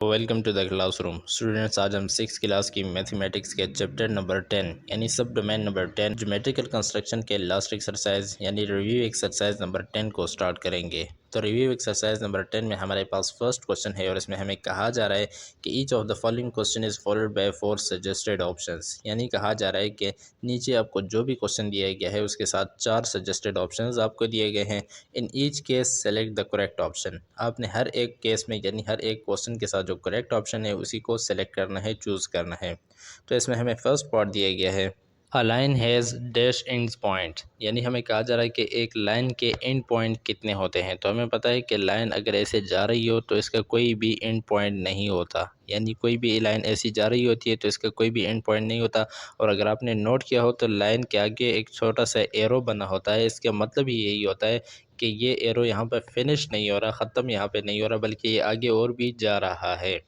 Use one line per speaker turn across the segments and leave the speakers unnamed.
Welcome to the classroom students. आज हम 6 class की मैथमेटिक्स के चैप्टर नंबर 10 यानी सब डोमेन नंबर 10 ज्योमेट्रिकल कंस्ट्रक्शन के लास्ट एक्सरसाइज यानी रिव्यू एक्सरसाइज नंबर 10 को स्टार्ट करेंगे। तो रिव्यू एक्सरसाइज नंबर 10 में हमारे पास फर्स्ट क्वेश्चन है और इसमें हमें कहा जा रहा है कि each of the following question is followed by 4 suggested options. यानी कहा जा रहा है कि नीचे आपको जो भी क्वेश्चन दिया गया है उसके साथ 4 सजेस्टेड ऑप्शंस आपको दिए गए हैं। In each case select the correct option. आपने हर एक केस में यानी हर एक क्वेश्चन के साथ जो करेक्ट ऑप्शन है उसी को सेलेक्ट करना है, चूज़ करना है। तो इसमें हमें फर्स्ट पार्ट दिया गया है a line has dash ends point. यानी हमें कहा जा रहा है कि एक लाइन के एंड पॉइंट कितने होते हैं। तो हमें पता है कि लाइन अगर ऐसे जा रही हो तो इसका कोई भी एंड पॉइंट नहीं होता। यानी कोई भी लाइन ऐसी जा रही होती है तो इसका कोई भी एंड पॉइंट नहीं होता। और अगर आपने नोट किया हो तो लाइन के आगे एक छोटा सा एरो बना होता है। इसका मतलब ही यही होता है कि ये एरो यहाँ पर फिनिश नहीं हो रहा, ख़त्म यहाँ पे नहीं हो रहा, बल्कि ये आगे और भी जा रहा है।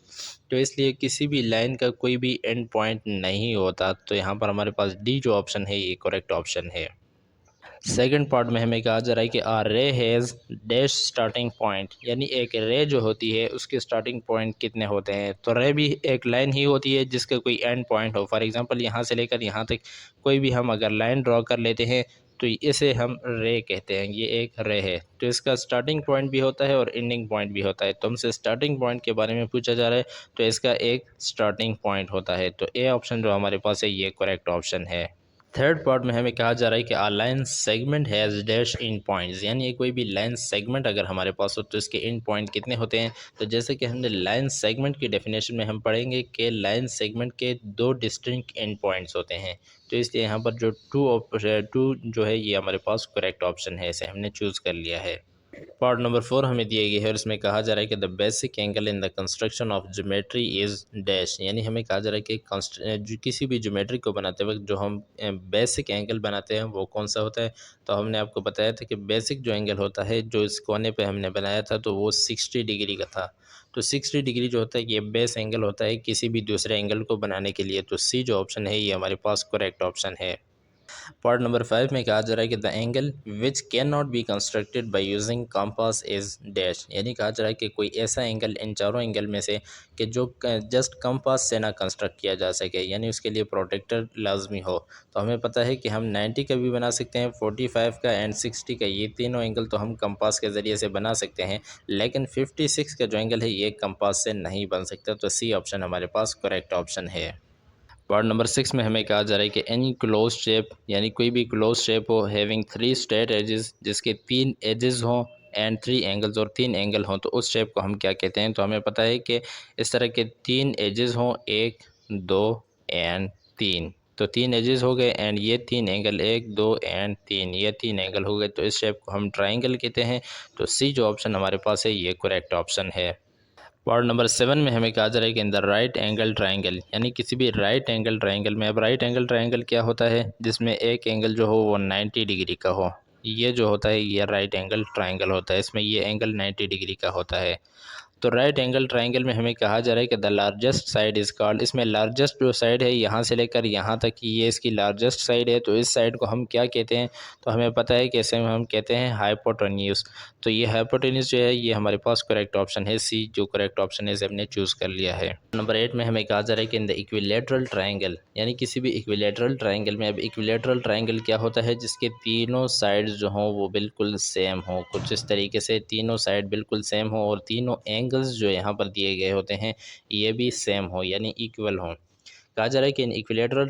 तो इसलिए किसी भी लाइन का कोई भी एंड पॉइंट नहीं होता। तो यहाँ पर हमारे पास डी जो ऑप्शन है ये करेक्ट ऑप्शन है। सेकंड पार्ट में हमें कहा जा रहा है कि आर रे हैज़ डैश स्टार्टिंग पॉइंट। यानी एक रे जो होती है उसके स्टार्टिंग पॉइंट कितने होते हैं। तो रे भी एक लाइन ही होती है जिसका कोई एंड पॉइंट हो। फॉर एग्जांपल यहाँ से लेकर यहाँ तक कोई भी हम अगर लाइन ड्रॉ कर लेते हैं तो इसे हम रे कहते हैं। ये एक रे है तो इसका स्टार्टिंग पॉइंट भी होता है और एंडिंग पॉइंट भी होता है। तो हमसे स्टार्टिंग पॉइंट के बारे में पूछा जा रहा है तो इसका एक स्टार्टिंग पॉइंट होता है। तो ए ऑप्शन जो हमारे पास है ये करेक्ट ऑप्शन है। थर्ड पार्ट में हमें कहा जा रहा है कि a line segment has dash in points. यानी ये कोई भी लाइन सेगमेंट अगर हमारे पास हो तो इसके इन पॉइंट कितने होते हैं। तो जैसे कि हमने लाइन सेगमेंट की डेफिनेशन में हम पढ़ेंगे कि लाइन सेगमेंट के दो डिस्टिंक्ट इन पॉइंट्स होते हैं। तो इसलिए यहाँ पर जो टू जो है ये हमारे पास करेक्ट ऑप्शन है, इसे हमने चूज़ कर लिया है। पार्ट नंबर 4 हमें दिया गया है और इसमें कहा जा रहा है कि the basic angle in the construction of geometry is dash. यानी हमें कहा जा रहा है कि किसी भी ज्योमेट्री को बनाते वक्त जो हम बेसिक एंगल बनाते हैं वो कौन सा होता है। तो हमने आपको बताया था कि बेसिक जो एंगल होता है जो इस कोने पे हमने बनाया था तो वो 60 डिग्री का था। तो 60 डिग्री जो होता है ये बेस एंगल होता है किसी भी दूसरे एंगल को बनाने के लिए। तो सी जो ऑप्शन है ये हमारे पास करेक्ट ऑप्शन है। पार्ट नंबर 5 में कहा जा रहा है कि the angle which can not be constructed by using compass is dash. यानी कहा जा रहा है कि कोई ऐसा एंगल इन चारों एंगल में से कि जो जस्ट कंपास से ना कंस्ट्रक्ट किया जा सके, यानी उसके लिए प्रोटेक्टर लाजमी हो। तो हमें पता है कि हम 90 का भी बना सकते हैं, 45 का एंड 60 का, ये तीनों एंगल तो हम कंपास के ज़रिए से बना सकते हैं। लेकिन 56 का जो एंगल है ये कंपास से नहीं बन सकता। तो सी ऑप्शन हमारे पास करेक्ट ऑप्शन है। पार्ट नंबर 6 में हमें कहा जा रहा है कि एनी क्लोज शेप यानी कोई भी क्लोज शेप हो हैविंग 3 स्ट्रेट एजेस, जिसके 3 एजेस हों एंड 3 एंगल्स और 3 एंगल हों, तो उस शेप को हम क्या कहते हैं। तो हमें पता है कि इस तरह के 3 एजेस हों, 1 2 एंड 3। तो 3 एजेस हो गए एंड ये 3 एंगल, 1 2 एंड 3, ये 3 एंगल हो गए। तो इस शेप को हम ट्राइंगल कहते हैं। तो सी जो ऑप्शन हमारे पास है ये करेक्ट ऑप्शन है। पार्ट नंबर 7 में हमें कहा जा रहा है कि in the right angle triangle, यानी किसी भी राइट एंगल ट्राइंगल में। अब राइट एंगल ट्राइंगल क्या होता है, जिसमें एक एंगल जो हो वो 90 डिग्री का हो। ये जो होता है ये राइट एंगल ट्राइंगल होता है, इसमें ये एंगल 90 डिग्री का होता है। तो राइट एंगल ट्राइंगल में हमें कहा जा रहा है कि the largest side is called. इसमें लार्जेस्ट जो साइड है यहाँ से लेकर यहाँ तक की ये इसकी लार्जेस्ट साइड है। तो इस साइड को हम क्या कहते हैं। तो हमें पता है कि इसे हम कहते हैं हाइपोटेन्यूज। तो ये हाइपोटेन्यूज जो है ये हमारे पास करेक्ट ऑप्शन है, सी जो करेक्ट ऑप्शन है इसे हमने चूज़ कर लिया है। नंबर 8 में हमें कहा जा रहा है कि इन द इक्विलेटरल ट्राइंगल, यानी किसी भी इक्विलेटरल ट्राइंगल में। अब इक्विलेटरल ट्राइंगल क्या होता है, जिसके तीनों साइड्स जो हों वो बिल्कुल सेम हो, कुछ इस तरीके से तीनों साइड बिल्कुल सेम हो और तीनों एंगल्स जो यहाँ पर दिए गए होते हैं ये भी सेम हो यानी इक्वल हो। कहा जा रहा है कि इन इक्विलेटरल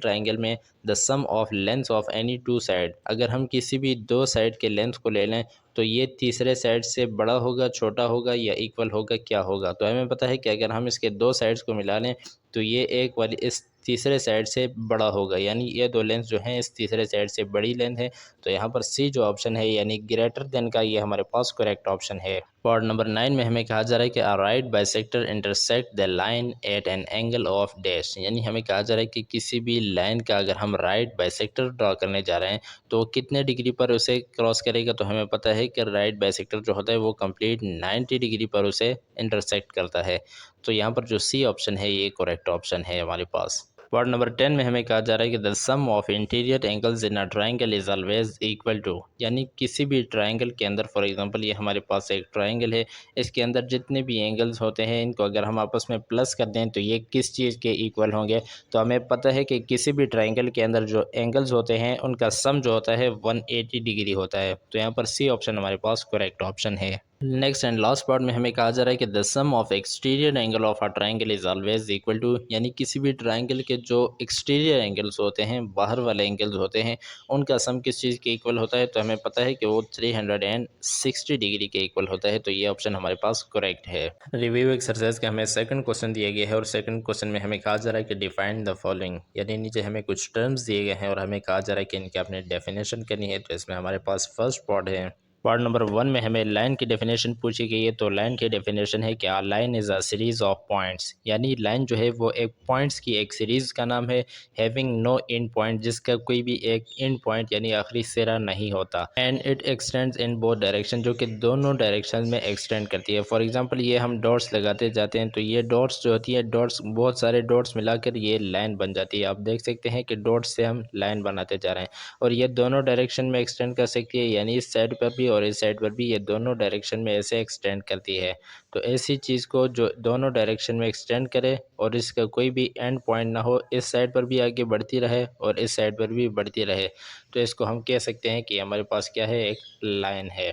ट्राइंगल में the sum of length of any two side, अगर हम किसी भी दो साइड के लेंथ को ले लें तो ये तीसरे साइड से बड़ा होगा, छोटा होगा या इक्वल होगा, क्या होगा। तो हमें पता है कि अगर हम इसके दो साइड्स को मिला लें तो ये एक वाली इस तीसरे साइड से बड़ा होगा, यानी ये दो लेंथ जो हैं इस तीसरे साइड से बड़ी लेंथ है। तो यहाँ पर सी जो ऑप्शन है यानी ग्रेटर देन का, ये हमारे पास करेक्ट ऑप्शन है। पार्ट नंबर 9 में हमें कहा जा रहा है कि a right bisector intersect the line at an angle of dash. यानी हमें कहा जा रहा है कि किसी भी लाइन का अगर हम राइट बाइसेक्टर ड्रॉ करने जा रहे हैं तो कितने डिग्री पर उसे क्रॉस करेगा। तो हमें पता है कि राइट बाइसेक्टर जो होता है वो कंप्लीट 90 डिग्री पर उसे इंटरसेक्ट करता है। तो यहाँ पर जो सी ऑप्शन है ये करेक्ट ऑप्शन है हमारे पास। पार्ट नंबर 10 में हमें कहा जा रहा है कि the sum of interior angles in a triangle is always equal to, यानी किसी भी ट्राइंगल के अंदर, फॉर एग्जांपल ये हमारे पास एक ट्राइंगल है, इसके अंदर जितने भी एंगल्स होते हैं इनको अगर हम आपस में प्लस कर दें तो ये किस चीज़ के इक्वल होंगे। तो हमें पता है कि किसी भी ट्राइंगल के अंदर जो एंगल्स होते हैं उनका सम जो होता है 180 डिग्री होता है। तो यहाँ पर सी ऑप्शन हमारे पास करेक्ट ऑप्शन है। नेक्स्ट एंड लास्ट पार्ट में हमें कहा जा रहा है कि the sum of exterior angle of a triangle is always equal to, यानी किसी भी ट्राइंगल के जो एक्सटीरियर एंगल्स होते हैं, बाहर वाले एंगल्स होते हैं, उनका सम किस चीज़ के इक्वल होता है। तो हमें पता है कि वो 360 डिग्री के इक्वल होता है। तो ये ऑप्शन हमारे पास करेक्ट है। रिव्यू एक्सरसाइज का हमें सेकंड क्वेश्चन दिया गया है और सेकंड क्वेश्चन में हमें कहा जा रहा है कि डिफाइन द फॉलोइंग, यानी नीचे हमें कुछ टर्म्स दिए गए हैं और हमें कहा जा रहा है कि इनकी आपने डेफिनेशन करनी है। तो इसमें हमारे पास फर्स्ट पार्ट है। पार्ट नंबर 1 में हमें लाइन की डेफिनेशन पूछी गई है। तो लाइन की डेफिनेशन है कि line is a series of points, यानी लाइन जो है वो एक पॉइंट्स की एक सीरीज़ का नाम है। हैविंग नो एंड पॉइंट, जिसका कोई भी एक एंड पॉइंट यानी आखिरी सिरा नहीं होता। And it extends in both direction, जो कि दोनों डायरेक्शन में एक्सटेंड करती है। फॉर एग्जांपल ये हम डॉट्स लगाते जाते हैं तो ये डॉट्स जो होती है, डॉट्स बहुत सारे डॉट्स मिलाकर ये लाइन बन जाती है। आप देख सकते हैं कि डॉट्स से हम लाइन बनाते जा रहे हैं और ये दोनों डायरेक्शन में एक्सटेंड कर सकती है, यानी इस साइड पर भी और इस साइड पर भी ये दोनों डायरेक्शन में ऐसे एक्सटेंड करती है। तो ऐसी चीज़ को जो दोनों डायरेक्शन में एक्सटेंड करे और इसका कोई भी एंड पॉइंट ना हो, इस साइड पर भी आगे बढ़ती रहे और इस साइड पर भी बढ़ती रहे, तो इसको हम कह सकते हैं कि हमारे पास क्या है, एक लाइन है।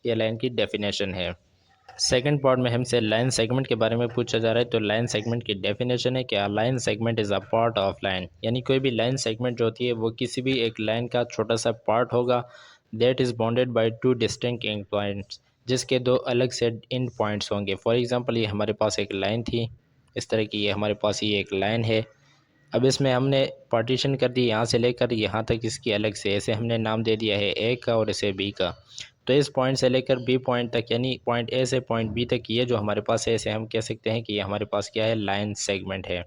यह लाइन की डेफिनेशन है। सेकंड पार्ट में हमसे लाइन सेगमेंट के बारे में पूछा जा रहा है। तो लाइन सेगमेंट की डेफिनेशन है कि line segment is a part of line, यानी कोई भी लाइन सेगमेंट जो होती है वो किसी भी एक लाइन का छोटा सा पार्ट होगा। That is bounded by two distinct and points, जिसके दो अलग से एंड पॉइंट्स होंगे। फॉर एग्जांपल ये हमारे पास एक लाइन थी, इस तरह की ये हमारे पास ये एक लाइन है। अब इसमें हमने पार्टीशन कर दी यहाँ से लेकर यहाँ तक, इसकी अलग से ऐसे हमने नाम दे दिया है ए का और इसे बी का। तो इस पॉइंट से लेकर बी पॉइंट तक, यानी पॉइंट ए से पॉइंट बी तक, ये जो हमारे पास है इसे हम कह सकते हैं कि ये हमारे पास क्या है, लाइन सेगमेंट है।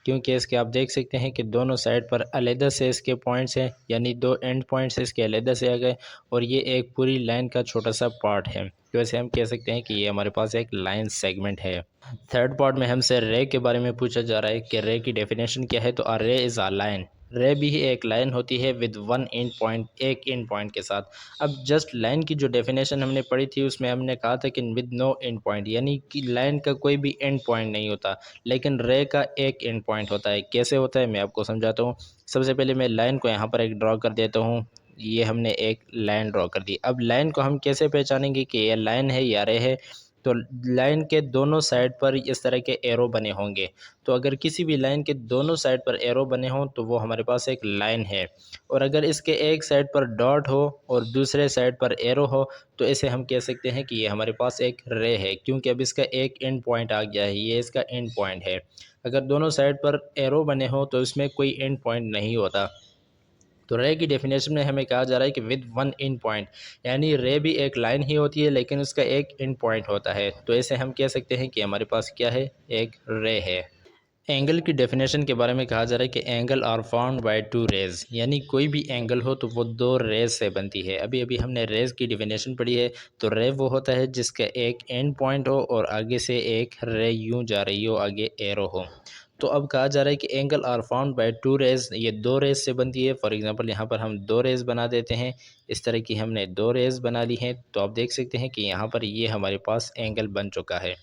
क्योंकि इसके आप देख सकते हैं कि दोनों साइड पर अलहदा से इसके पॉइंट्स हैं, यानी दो एंड पॉइंट्स इसके अलहदा से आ गए और ये एक पूरी लाइन का छोटा सा पार्ट है। तो ऐसे हम कह सकते हैं कि ये हमारे पास एक लाइन सेगमेंट है। थर्ड पार्ट में हमसे रे के बारे में पूछा जा रहा है कि रे की डेफिनेशन क्या है। तो अ रे इज़ अ लाइन, रे भी एक लाइन होती है विद वन एंड पॉइंट, एक एंड पॉइंट के साथ। अब जस्ट लाइन की जो डेफिनेशन हमने पढ़ी थी उसमें हमने कहा था कि विद नो एंड पॉइंट, यानी कि लाइन का कोई भी एंड पॉइंट नहीं होता, लेकिन रे का एक एंड पॉइंट होता है। कैसे होता है मैं आपको समझाता हूँ। सबसे पहले मैं लाइन को यहाँ पर एक ड्रॉ कर देता हूँ। ये हमने एक लाइन ड्रॉ कर दी। अब लाइन को हम कैसे पहचानेंगे कि ये लाइन है या रे है। तो लाइन के दोनों साइड पर इस तरह के एरो बने होंगे। तो अगर किसी भी लाइन के दोनों साइड पर एरो बने हों तो वो हमारे पास एक लाइन है। और अगर इसके एक साइड पर डॉट हो और दूसरे साइड पर एरो हो तो इसे हम कह सकते हैं कि ये हमारे पास एक रे है, क्योंकि अब इसका एक एंड पॉइंट आ गया है, ये इसका एंड पॉइंट है। अगर दोनों साइड पर एरो बने हों तो इसमें कोई एंड पॉइंट नहीं होता। तो रे की डेफिनेशन में हमें कहा जा रहा है कि विद वन एंड पॉइंट, यानी रे भी एक लाइन ही होती है लेकिन उसका एक एंड पॉइंट होता है। तो ऐसे हम कह सकते हैं कि हमारे पास क्या है, एक रे है। एंगल की डेफिनेशन के बारे में कहा जा रहा है कि angle are found by two rays, यानी कोई भी एंगल हो तो वो दो रेज से बनती है। अभी अभी हमने रेज की डेफिनेशन पढ़ी है। तो रे वो होता है जिसका एक एंड पॉइंट हो और आगे से एक रे यूं जा रही हो, आगे एरो हो। तो अब कहा जा रहा है कि angle are found by two rays, ये दो रेज से बनती है। फॉर एग्जांपल यहाँ पर हम दो रेज बना देते हैं, इस तरह की हमने दो रेज बना ली हैं। तो आप देख सकते हैं कि यहाँ पर ये हमारे पास एंगल बन चुका है।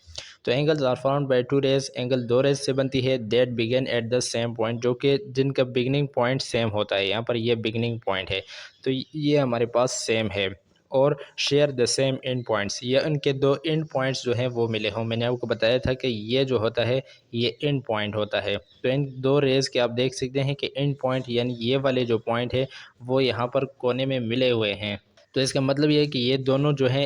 तो angles are found by two rays, angle दो रेज से बनती है। That begin at the same point, जो कि जिनका बिगिनिंग पॉइंट सेम होता है। यहाँ पर ये बिगिनिंग पॉइंट है तो ये हमारे पास सेम है। और share the same and points, ये उनके दो एंड पॉइंट्स जो हैं वो मिले हों। मैंने आपको बताया था कि ये जो होता है ये एंड पॉइंट होता है। तो इन दो रेज के आप देख सकते हैं कि एंड पॉइंट यानी ये वाले जो पॉइंट है वो यहाँ पर कोने में मिले हुए हैं। तो इसका मतलब ये है कि ये दोनों जो है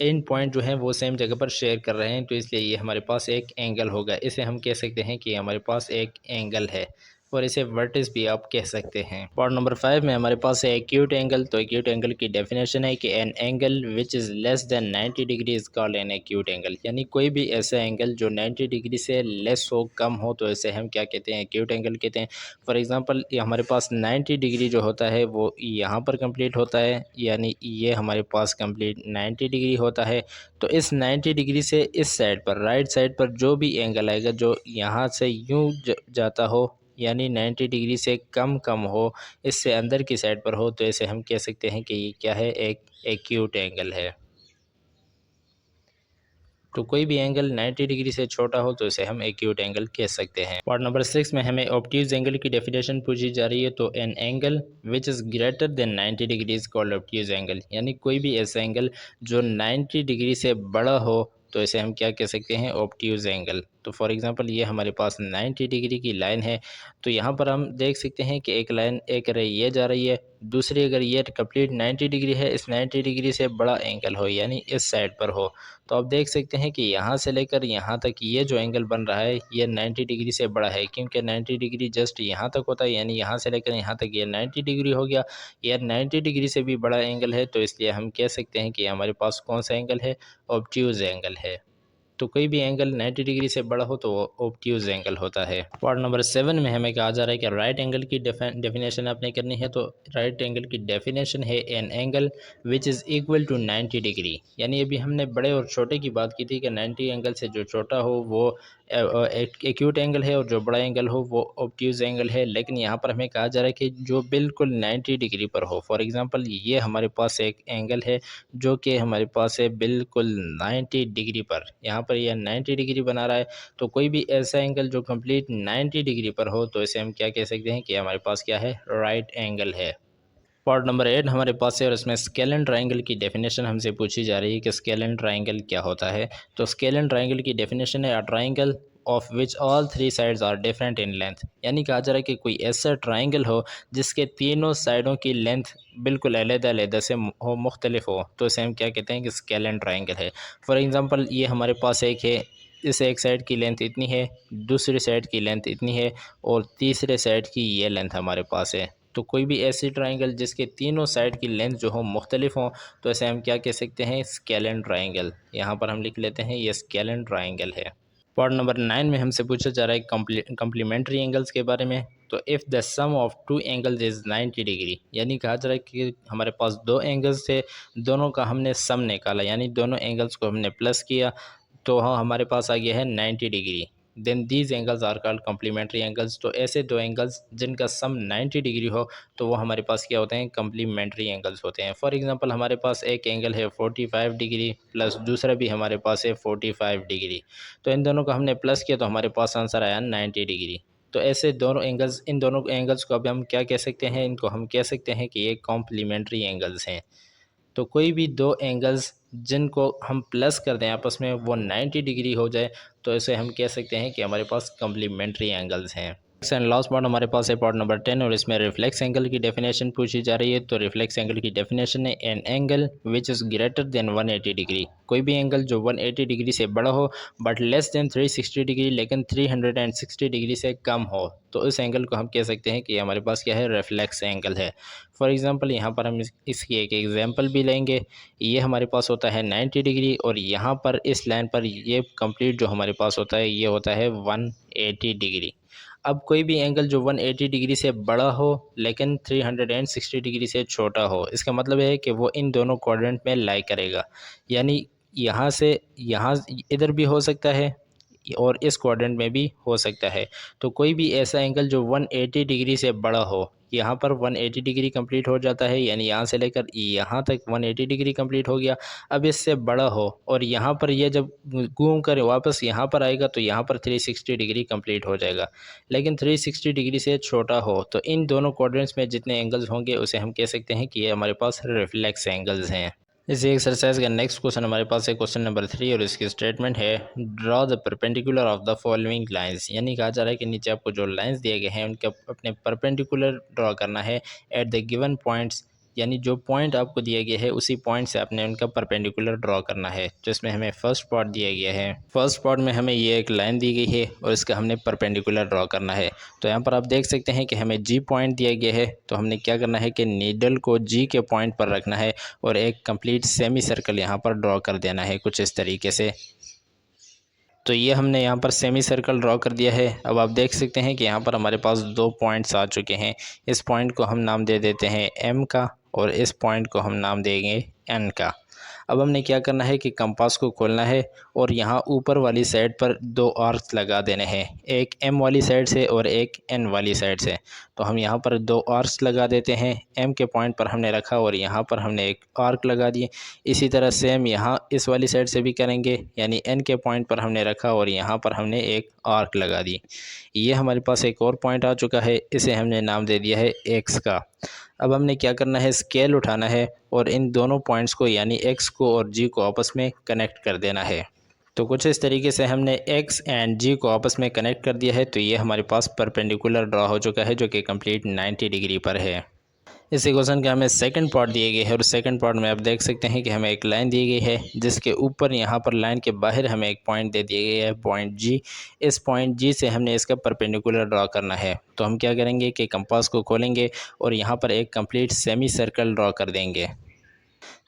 एंड पॉइंट जो हैं वो सेम जगह पर शेयर कर रहे हैं। तो इसलिए ये हमारे पास एक एंगल होगा। इसे हम कह सकते हैं कि हमारे पास एक एंगल है और इसे वर्टिस भी आप कह सकते हैं। पार्ट नंबर 5 में हमारे पास है एक्यूट एंगल। तो एक्यूट एंगल की डेफिनेशन है कि N angle which is less than 90 degree is called an acute angle, यानी कोई भी ऐसा एंगल जो 90 डिग्री से लेस हो, कम हो, तो इसे हम क्या कहते हैं, एक्यूट एंगल कहते हैं। फॉर एग्जांपल ये हमारे पास 90 डिग्री जो होता है वो यहाँ पर कंप्लीट होता है, यानी ये हमारे पास कंप्लीट 90 डिग्री होता है। तो इस 90 डिग्री से इस साइड पर, राइट साइड पर जो भी एंगल आएगा जो यहाँ से यूँ जाता हो यानी 90 डिग्री से कम हो, इससे अंदर की साइड पर हो, तो इसे हम कह सकते हैं कि ये क्या है, एक एक्यूट एंगल है। तो कोई भी एंगल 90 डिग्री से छोटा हो तो इसे हम एक्यूट एंगल कह सकते हैं। पार्ट नंबर 6 में हमें ऑब्ट्यूज एंगल की डेफिनेशन पूछी जा रही है। तो N angle which is greater than 90 degree is called obtuse angle, यानी कोई भी ऐसा एंगल जो 90 डिग्री से बड़ा हो तो इसे हम क्या कह सकते हैं, ऑब्ट्यूज एंगल। तो फॉर एग्जांपल ये हमारे पास 90 डिग्री की लाइन है, तो यहाँ पर हम देख सकते हैं कि एक लाइन एक रे ये जा रही है, दूसरी अगर ये कंप्लीट 90 डिग्री है, इस 90 डिग्री से बड़ा एंगल हो यानी इस साइड पर हो, तो आप देख सकते हैं कि यहाँ से लेकर यहाँ तक ये जो एंगल बन रहा है ये 90 डिग्री से बड़ा है, क्योंकि 90 डिग्री जस्ट यहाँ तक होता है, यानी यहाँ से लेकर यहाँ तक ये 90 डिग्री हो गया। ये 90 डिग्री से भी बड़ा एंगल है, तो इसलिए हम कह सकते हैं कि हमारे पास कौन सा एंगल है, ऑब्ट्यूज एंगल है। तो कोई भी एंगल 90 डिग्री से बड़ा हो तो वो ऑब्ट्यूज एंगल होता है। पार्ट नंबर 7 में हमें कहा जा रहा है कि राइट एंगल की डेफिनेशन आपने करनी है। तो राइट एंगल की डेफिनेशन है an angle which is equal to 90 degree, यानी अभी हमने बड़े और छोटे की बात की थी कि 90 एंगल से जो छोटा हो वो एक्यूट एंगल है और जो बड़ा एंगल हो वो ऑब्ट्यूज एंगल है। लेकिन यहाँ पर हमें कहा जा रहा है कि जो बिल्कुल 90 डिग्री पर हो। फॉर एग्जांपल ये हमारे पास एक एंगल है जो कि हमारे पास है बिल्कुल 90 डिग्री पर, यहाँ पर यह 90 डिग्री बना रहा है। तो कोई भी ऐसा एंगल जो कंप्लीट 90 डिग्री पर हो तो इसे हम क्या कह सकते हैं कि हमारे पास क्या है, राइट एंगल है। पार्ट नंबर 8 हमारे पास है और इसमें स्केल एंड ट्राइंगल की डेफिनेशन हमसे पूछी जा रही है कि स्केल एंड ट्राइंगल क्या होता है। तो स्केल एंड ट्राइंगल की डेफिनेशन है a triangle of which all three sides are different in length, यानी कहा जा रहा है कि कोई ऐसा ट्राइंगल हो जिसके तीनों साइडों की लेंथ बिल्कुल अलग-अलग से हो, मुख्तलिफ हो, तो इसे हम क्या कहते हैं कि स्केल एंड ट्राइंगल है। फॉर एग्ज़ाम्पल ये हमारे पास एक है, इस एक साइड की लेंथ इतनी है, दूसरी साइड की लेंथ इतनी है और तीसरे साइड की ये लेंथ हमारे पास है। तो कोई भी ऐसी ट्राइंगल जिसके तीनों साइड की लेंथ जो हो मुख्तलिफ हों तो ऐसे हम क्या कह सकते हैं, स्केल ट्राइंगल। यहाँ पर हम लिख लेते हैं ये स्केल ट्राइंगल है। पार्ट नंबर 9 में हमसे पूछा जा रहा है कम्प्लीमेंट्री एंगल्स के बारे में। तो if the sum of two angles is 90 degree, यानी कहा जा रहा है कि हमारे पास दो एंगल्स थे, दोनों का हमने सम निकाला यानी दोनों एंगल्स को हमने प्लस किया, तो हाँ हमारे पास आ गया है 90 degree. Then these angles are called complementary angles. तो ऐसे दो एंगल्स जिनका सम 90 डिग्री हो तो वो हमारे पास क्या होते हैं, कम्प्लीमेंट्री एंगल्स होते हैं। फॉर एग्जांपल हमारे पास एक एंगल है 45 डिग्री प्लस दूसरा भी हमारे पास है 45 डिग्री, तो इन दोनों का हमने प्लस किया तो हमारे पास आंसर आया 90 डिग्री। तो ऐसे दोनों एंगल्स, इन दोनों एंगल्स को अब हम क्या कह सकते हैं, इनको हम कह सकते हैं कि ये कॉम्प्लीमेंट्री एंगल्स हैं। तो कोई भी दो एंगल्स जिनको हम प्लस कर दें आपस में, वो 90 डिग्री हो जाए तो इसे हम कह सकते हैं कि हमारे पास कम्प्लीमेंट्री एंगल्स हैं। एंड लास्ट पार्ट हमारे पास है पार्ट नंबर 10 और इसमें रिफ्लेक्स एंगल की डेफिनेशन पूछी जा रही है। तो रिफ्लेक्स एंगल की डेफिनेशन है an angle which is greater than 180 degree, कोई भी एंगल जो 180 डिग्री से बड़ा हो बट लेस देन 360 डिग्री, लेकिन 360 डिग्री से कम हो, तो इस एंगल को हम कह सकते हैं कि हमारे पास क्या है, रिफ्लेक्स एंगल है। फॉर एग्जांपल यहाँ पर हम इसकी एक एग्जांपल भी लेंगे। ये हमारे पास होता है 90 डिग्री और यहाँ पर इस लाइन पर ये कंप्लीट जो हमारे पास होता है ये होता है 180 डिग्री। अब कोई भी एंगल जो 180 डिग्री से बड़ा हो लेकिन 360 डिग्री से छोटा हो, इसका मतलब है कि वो इन दोनों क्वाड्रेंट में लाई करेगा, यानी यहाँ से यहाँ इधर भी हो सकता है और इस क्वाड्रेंट में भी हो सकता है। तो कोई भी ऐसा एंगल जो 180 डिग्री से बड़ा हो, यहाँ पर 180 डिग्री कंप्लीट हो जाता है, यानी यहाँ से लेकर यहाँ तक 180 डिग्री कंप्लीट हो गया। अब इससे बड़ा हो और यहाँ पर यह जब घूम कर वापस यहाँ पर आएगा तो यहाँ पर 360 डिग्री कंप्लीट हो जाएगा, लेकिन 360 डिग्री से छोटा हो तो इन दोनों क्वाड्रेंट्स में जितने एंगल्स होंगे उसे हम कह सकते हैं कि ये हमारे पास रिफ्लेक्स एंगल्स हैं। इसी एक्सरसाइज का नेक्स्ट क्वेश्चन हमारे पास है क्वेश्चन नंबर 3 और इसकी स्टेटमेंट है draw the perpendicular of the following lines, यानी कहा जा रहा है कि नीचे आपको जो लाइंस दिए गए हैं उनके अपने परपेंडिकुलर ड्रॉ करना है एट द गिवन पॉइंट्स, यानी जो पॉइंट आपको दिया गया है उसी पॉइंट से आपने उनका परपेंडिकुलर ड्रॉ करना है। तो इसमें हमें फर्स्ट पार्ट दिया गया है, फर्स्ट पार्ट में हमें ये एक लाइन दी गई है और इसका हमने परपेंडिकुलर ड्रॉ करना है। तो यहाँ पर आप देख सकते हैं कि हमें जी पॉइंट दिया गया है, तो हमने क्या करना है कि नीडल को जी के पॉइंट पर रखना है और एक कंप्लीट सेमी सर्कल यहाँ पर ड्रॉ कर देना है कुछ इस तरीके से। तो ये हमने यहाँ पर सेमी सर्कल ड्रॉ कर दिया है। अब आप देख सकते हैं कि यहाँ पर हमारे पास दो पॉइंट्स आ चुके हैं। इस पॉइंट को हम नाम दे देते हैं एम का और इस पॉइंट को हम नाम देंगे एन का। अब हमने क्या करना है कि कंपास को खोलना है और यहाँ ऊपर वाली साइड पर दो आर्क्स लगा देने हैं, एक एम वाली साइड से और एक एन वाली साइड से। तो हम यहाँ पर दो आर्क्स लगा देते हैं, एम के पॉइंट पर हमने रखा और यहाँ पर हमने एक आर्क लगा दिए। इसी तरह सेम यहाँ इस वाली साइड से भी करेंगे, यानी एन के पॉइंट पर हमने रखा और यहाँ पर हमने एक आर्क लगा दी। ये हमारे पास एक और पॉइंट आ चुका है, इसे हमने नाम दे दिया है एक्स का। अब हमने क्या करना है, स्केल उठाना है और इन दोनों पॉइंट्स को यानी एक्स को और जी को आपस में कनेक्ट कर देना है। तो कुछ इस तरीके से हमने एक्स एंड जी को आपस में कनेक्ट कर दिया है। तो ये हमारे पास परपेंडिकुलर ड्रा हो चुका है जो कि कंप्लीट 90 डिग्री पर है। इसी क्वेश्चन का हमें सेकंड पार्ट दिए गए है और सेकंड पार्ट में आप देख सकते हैं कि हमें एक लाइन दी गई है जिसके ऊपर यहाँ पर लाइन के बाहर हमें एक पॉइंट दे दिया गया है, पॉइंट जी। इस पॉइंट जी से हमने इसका परपेंडिकुलर ड्रा करना है। तो हम क्या करेंगे कि कंपास को खोलेंगे और यहाँ पर एक कंप्लीट सेमी सर्कल ड्रा कर देंगे।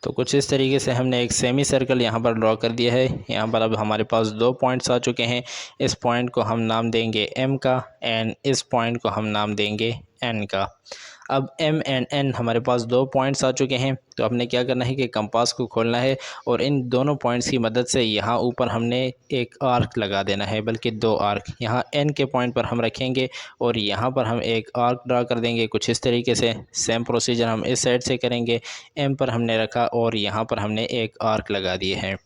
तो कुछ इस तरीके से हमने एक सेमी सर्कल यहाँ पर ड्रॉ कर दिया है। यहाँ पर अब हमारे पास दो पॉइंट्स आ चुके हैं। इस पॉइंट को हम नाम देंगे एम का एंड इस पॉइंट को हम नाम देंगे एन का। अब एम एंड एन हमारे पास दो पॉइंट्स आ चुके हैं। तो हमने क्या करना है कि कंपास को खोलना है और इन दोनों पॉइंट्स की मदद से यहाँ ऊपर हमने एक आर्क लगा देना है, बल्कि दो आर्क। यहाँ एन के पॉइंट पर हम रखेंगे और यहाँ पर हम एक आर्क ड्रा कर देंगे कुछ इस तरीके से। सेम प्रोसीजर हम इस साइड से करेंगे। एम पर हमने रखा और यहाँ पर हमने एक आर्क लगा दिए हैं।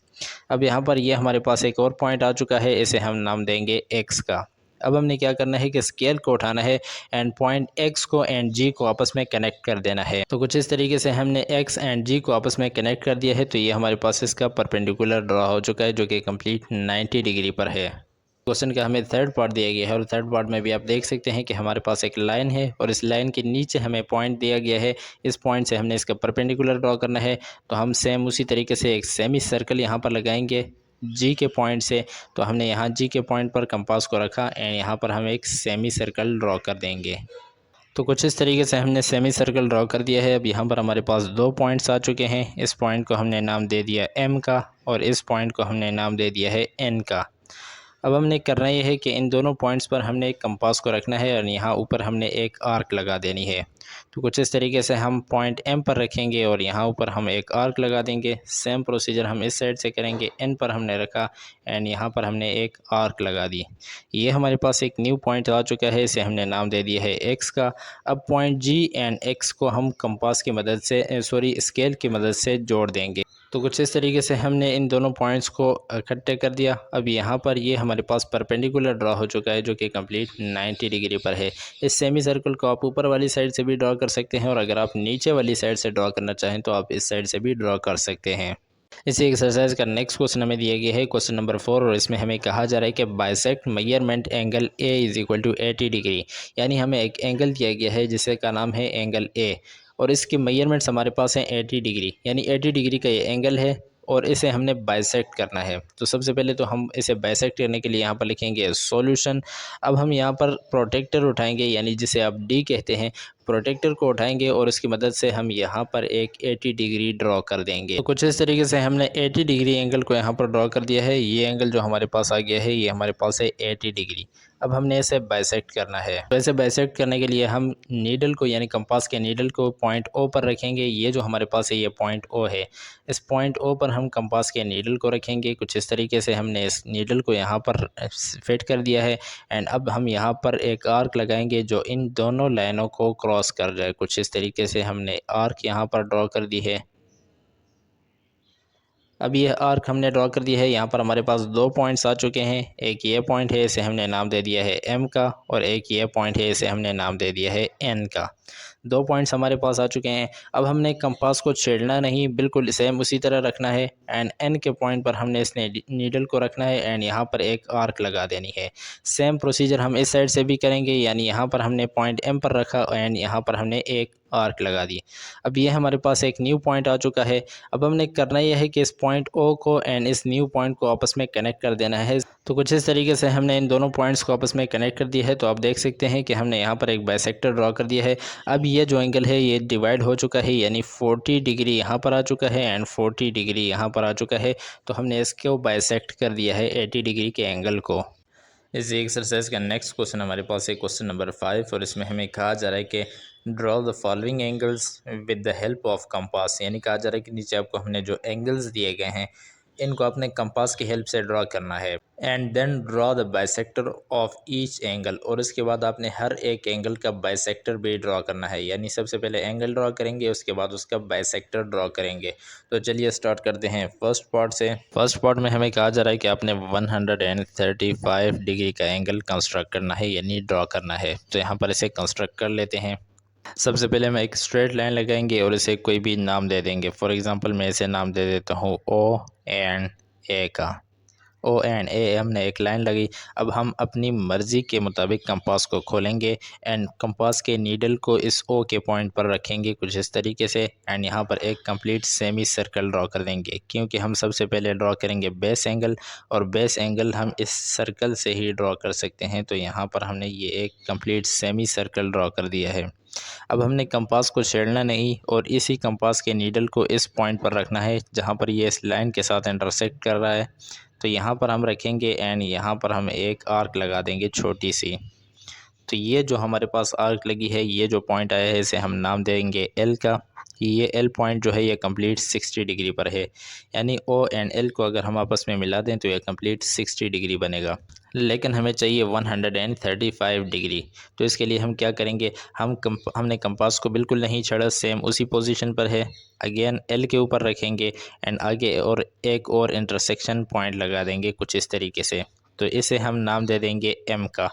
अब यहाँ पर ये हमारे पास एक और पॉइंट आ चुका है, इसे हम नाम देंगे एक्स का। अब हमने क्या करना है कि स्केल को उठाना है एंड पॉइंट एक्स को एंड जी को आपस में कनेक्ट कर देना है। तो कुछ इस तरीके से हमने एक्स एंड जी को आपस में कनेक्ट कर दिया है। तो ये हमारे पास इसका परपेंडिकुलर ड्रा हो चुका है जो कि कंप्लीट 90 डिग्री पर है। क्वेश्चन का हमें थर्ड पार्ट दिया गया है और थर्ड पार्ट में भी आप देख सकते हैं कि हमारे पास एक लाइन है और इस लाइन के नीचे हमें पॉइंट दिया गया है। इस पॉइंट से हमने इसका परपेंडिकुलर ड्रॉ करना है। तो हम सेम उसी तरीके से एक सेमी सर्कल यहाँ पर लगाएंगे जी के पॉइंट से। तो हमने यहाँ जी के पॉइंट पर कंपास को रखा एंड यहाँ पर हम एक सेमी सर्कल ड्रॉ कर देंगे। तो कुछ इस तरीके से हमने सेमी सर्कल ड्रॉ कर दिया है। अब यहाँ पर हमारे पास दो पॉइंट्स आ चुके हैं। इस पॉइंट को हमने नाम दे दिया एम का और इस पॉइंट को हमने नाम दे दिया है एन का। अब हमने करना ये है कि इन दोनों पॉइंट्स पर हमने एक कंपास को रखना है और यहाँ ऊपर हमने एक आर्क लगा देनी है। तो कुछ इस तरीके से हम पॉइंट एम पर रखेंगे और यहाँ ऊपर हम एक आर्क लगा देंगे। सेम प्रोसीजर हम इस साइड से करेंगे। एन पर हमने रखा एंड यहाँ पर हमने एक आर्क लगा दी। ये हमारे पास एक न्यू पॉइंट आ चुका है, इसे हमने नाम दे दिया है एक्स का। अब पॉइंट जी एंड एक्स को हम कंपास की मदद से स्केल की मदद से जोड़ देंगे। तो कुछ इस तरीके से हमने इन दोनों पॉइंट्स को इकट्ठे कर दिया। अब यहाँ पर ये हमारे पास परपेंडिकुलर ड्रा हो चुका है जो कि कंप्लीट 90 डिग्री पर है। इस सेमी सर्कल को आप ऊपर वाली साइड से भी ड्रा कर सकते हैं और अगर आप नीचे वाली साइड से ड्रा करना चाहें तो आप इस साइड से भी ड्रा कर सकते हैं। इसी एक्सरसाइज का नेक्स्ट क्वेश्चन हमें दिया गया है क्वेश्चन नंबर 4 और इसमें हमें कहा जा रहा है कि bisect measurement angle A is equal to 80 degree. यानी हमें एक एंगल दिया गया है जिसका का नाम है एंगल ए और इसके मेजरमेंट्स हमारे पास हैं 80 डिग्री, यानी 80 डिग्री का ये एंगल है और इसे हमने बाइसेक्ट करना है। तो सबसे पहले तो हम इसे बाइसेक्ट करने के लिए यहाँ पर लिखेंगे सॉल्यूशन। अब हम यहाँ पर प्रोटेक्टर उठाएंगे, यानी जिसे आप डी कहते हैं, प्रोटेक्टर को उठाएंगे और इसकी मदद से हम यहाँ पर एक 80 डिग्री ड्रॉ कर देंगे। तो कुछ इस तरीके से हमने 80 डिग्री एंगल को यहाँ पर ड्रॉ कर दिया है। ये एंगल जो हमारे पास आ गया है ये हमारे पास है 80 डिग्री। अब हमने इसे बाइसेक्ट करना है। तो इसे बाइसेक्ट करने के लिए हम नीडल को यानी कंपास के नीडल को पॉइंट ओ पर रखेंगे। ये जो हमारे पास है ये पॉइंट ओ है। इस पॉइंट ओ पर हम कंपास के नीडल को रखेंगे। कुछ इस तरीके से हमने इस नीडल को यहाँ पर फिट कर दिया है एंड अब हम यहाँ पर एक आर्क लगाएंगे जो इन दोनों लाइनों को क्रॉस कर जाए। कुछ इस तरीके से हमने आर्क यहाँ पर ड्रॉ कर दी है। अब ये आर्क हमने ड्रॉ कर दिया है। यहाँ पर हमारे पास दो पॉइंट्स आ चुके हैं। एक ये पॉइंट है, इसे हमने नाम दे दिया है एम का और एक ये पॉइंट है, इसे हमने नाम दे दिया है एन का। दो पॉइंट्स हमारे पास आ चुके हैं। अब हमने कंपास को छेड़ना नहीं, बिल्कुल सेम उसी तरह रखना है एंड एन के पॉइंट पर हमने इसने नीडल को रखना है एंड यहाँ पर एक आर्क लगा देनी है। सेम प्रोसीजर हम इस साइड से भी करेंगे, यानी यहाँ पर हमने पॉइंट एम पर रखा एंड यहाँ पर हमने एक आर्क लगा दी। अब ये हमारे पास एक न्यू पॉइंट आ चुका है। अब हमने करना यह है कि इस पॉइंट ओ को एंड इस न्यू पॉइंट को आपस में कनेक्ट कर देना है। तो कुछ इस तरीके से हमने इन दोनों पॉइंट्स को आपस में कनेक्ट कर दिया है। तो आप देख सकते हैं कि हमने यहाँ पर एक बाइसेक्टर ड्रॉ कर दिया है। अब ये जो एंगल है ये डिवाइड हो चुका है, यानी 40 डिग्री यहाँ पर आ चुका है एंड 40 डिग्री यहाँ पर आ चुका है। तो हमने इसको बाइसेक्ट कर दिया है 80 डिग्री के एंगल को। इसी एक्सरसाइज का नेक्स्ट क्वेश्चन हमारे पास है क्वेश्चन नंबर 5 और इसमें हमें कहा जा रहा है कि draw the following angles with the help of compass, यानी कहा जा रहा है कि नीचे आपको हमने जो एंगल्स दिए गए हैं इनको अपने कंपास की हेल्प से ड्रॉ करना है। And then draw the bisector of each angle, और इसके बाद आपने हर एक एंगल का बाइसेक्टर भी ड्रॉ करना है, यानी सबसे पहले एंगल ड्रॉ करेंगे उसके बाद उसका बाइसेक्टर ड्रॉ करेंगे। तो चलिए स्टार्ट करते हैं फर्स्ट पार्ट से। फर्स्ट पार्ट में हमें कहा जा रहा है कि आपने 135 डिग्री का एंगल कंस्ट्रक्ट करना है, यानी ड्रॉ करना है। तो यहाँ पर इसे कंस्ट्रक्ट कर लेते हैं। सबसे पहले हम एक स्ट्रेट लाइन लगाएंगे और इसे कोई भी नाम दे देंगे। फॉर एग्जांपल मैं इसे नाम दे देता हूँ ओ एंड ए का। ओ एंड ए हमने एक लाइन लगी। अब हम अपनी मर्ज़ी के मुताबिक कंपास को खोलेंगे एंड कंपास के नीडल को इस ओ के पॉइंट पर रखेंगे कुछ इस तरीके से, एंड यहाँ पर एक कंप्लीट सेमी सर्कल ड्रॉ कर देंगे, क्योंकि हम सबसे पहले ड्रॉ करेंगे बेस एंगल, और बेस एंगल हम इस सर्कल से ही ड्रॉ कर सकते हैं। तो यहाँ पर हमने ये एक कंप्लीट सेमी सर्कल ड्रॉ कर दिया है। अब हमने कंपास को छेड़ना नहीं और इसी कंपास के नीडल को इस पॉइंट पर रखना है जहाँ पर ये इस लाइन के साथ इंटरसेक्ट कर रहा है। तो यहाँ पर हम रखेंगे एंड यहाँ पर हम एक आर्क लगा देंगे छोटी सी। तो ये जो हमारे पास आर्क लगी है, ये जो पॉइंट आया है इसे हम नाम देंगे एल का। ये एल पॉइंट जो है ये कंप्लीट 60 डिग्री पर है, यानी ओ एंड एल को अगर हम आपस में मिला दें तो ये कंप्लीट 60 डिग्री बनेगा। लेकिन हमें चाहिए 135 डिग्री। तो इसके लिए हम क्या करेंगे, हमने कंपास को बिल्कुल नहीं छेड़ा, सेम उसी पोजीशन पर है। अगेन एल के ऊपर रखेंगे एंड आगे और एक और इंटरसेक्शन पॉइंट लगा देंगे कुछ इस तरीके से। तो इसे हम नाम दे देंगे एम का।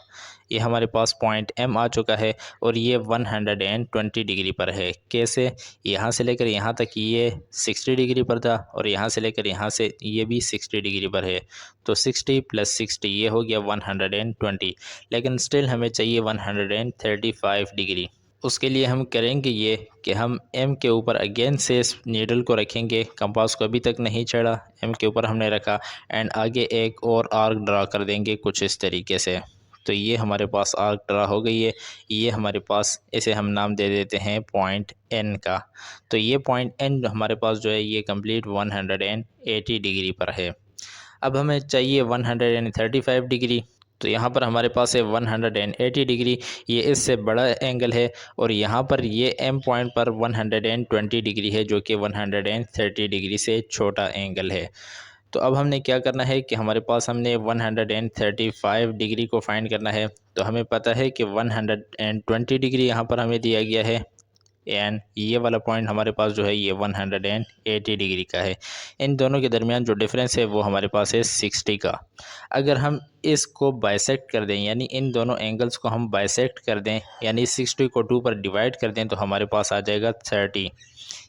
ये हमारे पास पॉइंट एम आ चुका है और ये 120 डिग्री पर है। कैसे, यहाँ से लेकर यहाँ तक ये 60 डिग्री पर था और यहाँ से लेकर यहाँ से ये भी 60 डिग्री पर है। तो 60 + 60 ये हो गया 120, लेकिन स्टिल हमें चाहिए 135 डिग्री। उसके लिए हम करेंगे ये कि हम एम के ऊपर अगेन से इस नीडल को रखेंगे। कंपास को अभी तक नहीं चढ़ा, एम के ऊपर हमने रखा एंड आगे एक और आर्क ड्रा कर देंगे कुछ इस तरीके से। तो ये हमारे पास आर्क ड्रा हो गई है। ये हमारे पास, इसे हम नाम दे देते हैं पॉइंट एन का। तो ये पॉइंट एन हमारे पास जो है ये कंप्लीट 180 डिग्री पर है। अब हमें चाहिए 135 डिग्री। तो यहाँ पर हमारे पास है 180 डिग्री, ये इससे बड़ा एंगल है, और यहाँ पर ये एम पॉइंट पर 120 डिग्री है जो कि 130 डिग्री से छोटा एंगल है। तो अब हमने क्या करना है कि हमारे पास हमने 135 डिग्री को फाइंड करना है। तो हमें पता है कि 120 डिग्री यहाँ पर हमें दिया गया है एंड ये वाला पॉइंट हमारे पास जो है ये 180 डिग्री का है। इन दोनों के दरमियान जो डिफरेंस है वो हमारे पास है 60 का। अगर हम इसको बाइसेक्ट कर दें, यानी इन दोनों एंगल्स को हम बाइसेक्ट कर दें, यानी 60 को 2 पर डिवाइड कर दें, तो हमारे पास आ जाएगा 30।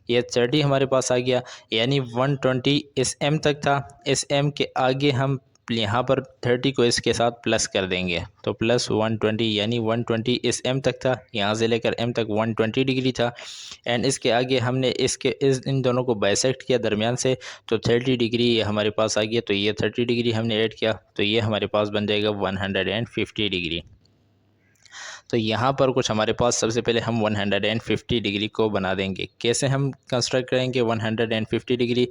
ये 30 हमारे पास आ गया, यानी 120 इस एम तक था। इस एम के आगे हम यहाँ पर 30 को इसके साथ प्लस कर देंगे, तो प्लस 120, यानी 120 इस एम तक था, यहाँ से लेकर एम तक 120 डिग्री था। एंड इसके आगे हमने इन दोनों को बाइसेक्ट किया दरमियान से, तो 30 डिग्री ये हमारे पास आ गया। तो ये 30 डिग्री हमने ऐड किया, तो ये हमारे पास बन जाएगा 150 डिग्री। तो यहाँ पर कुछ हमारे पास, सबसे पहले हम 150 डिग्री को बना देंगे। कैसे हम कंस्ट्रक्ट करेंगे 150 डिग्री,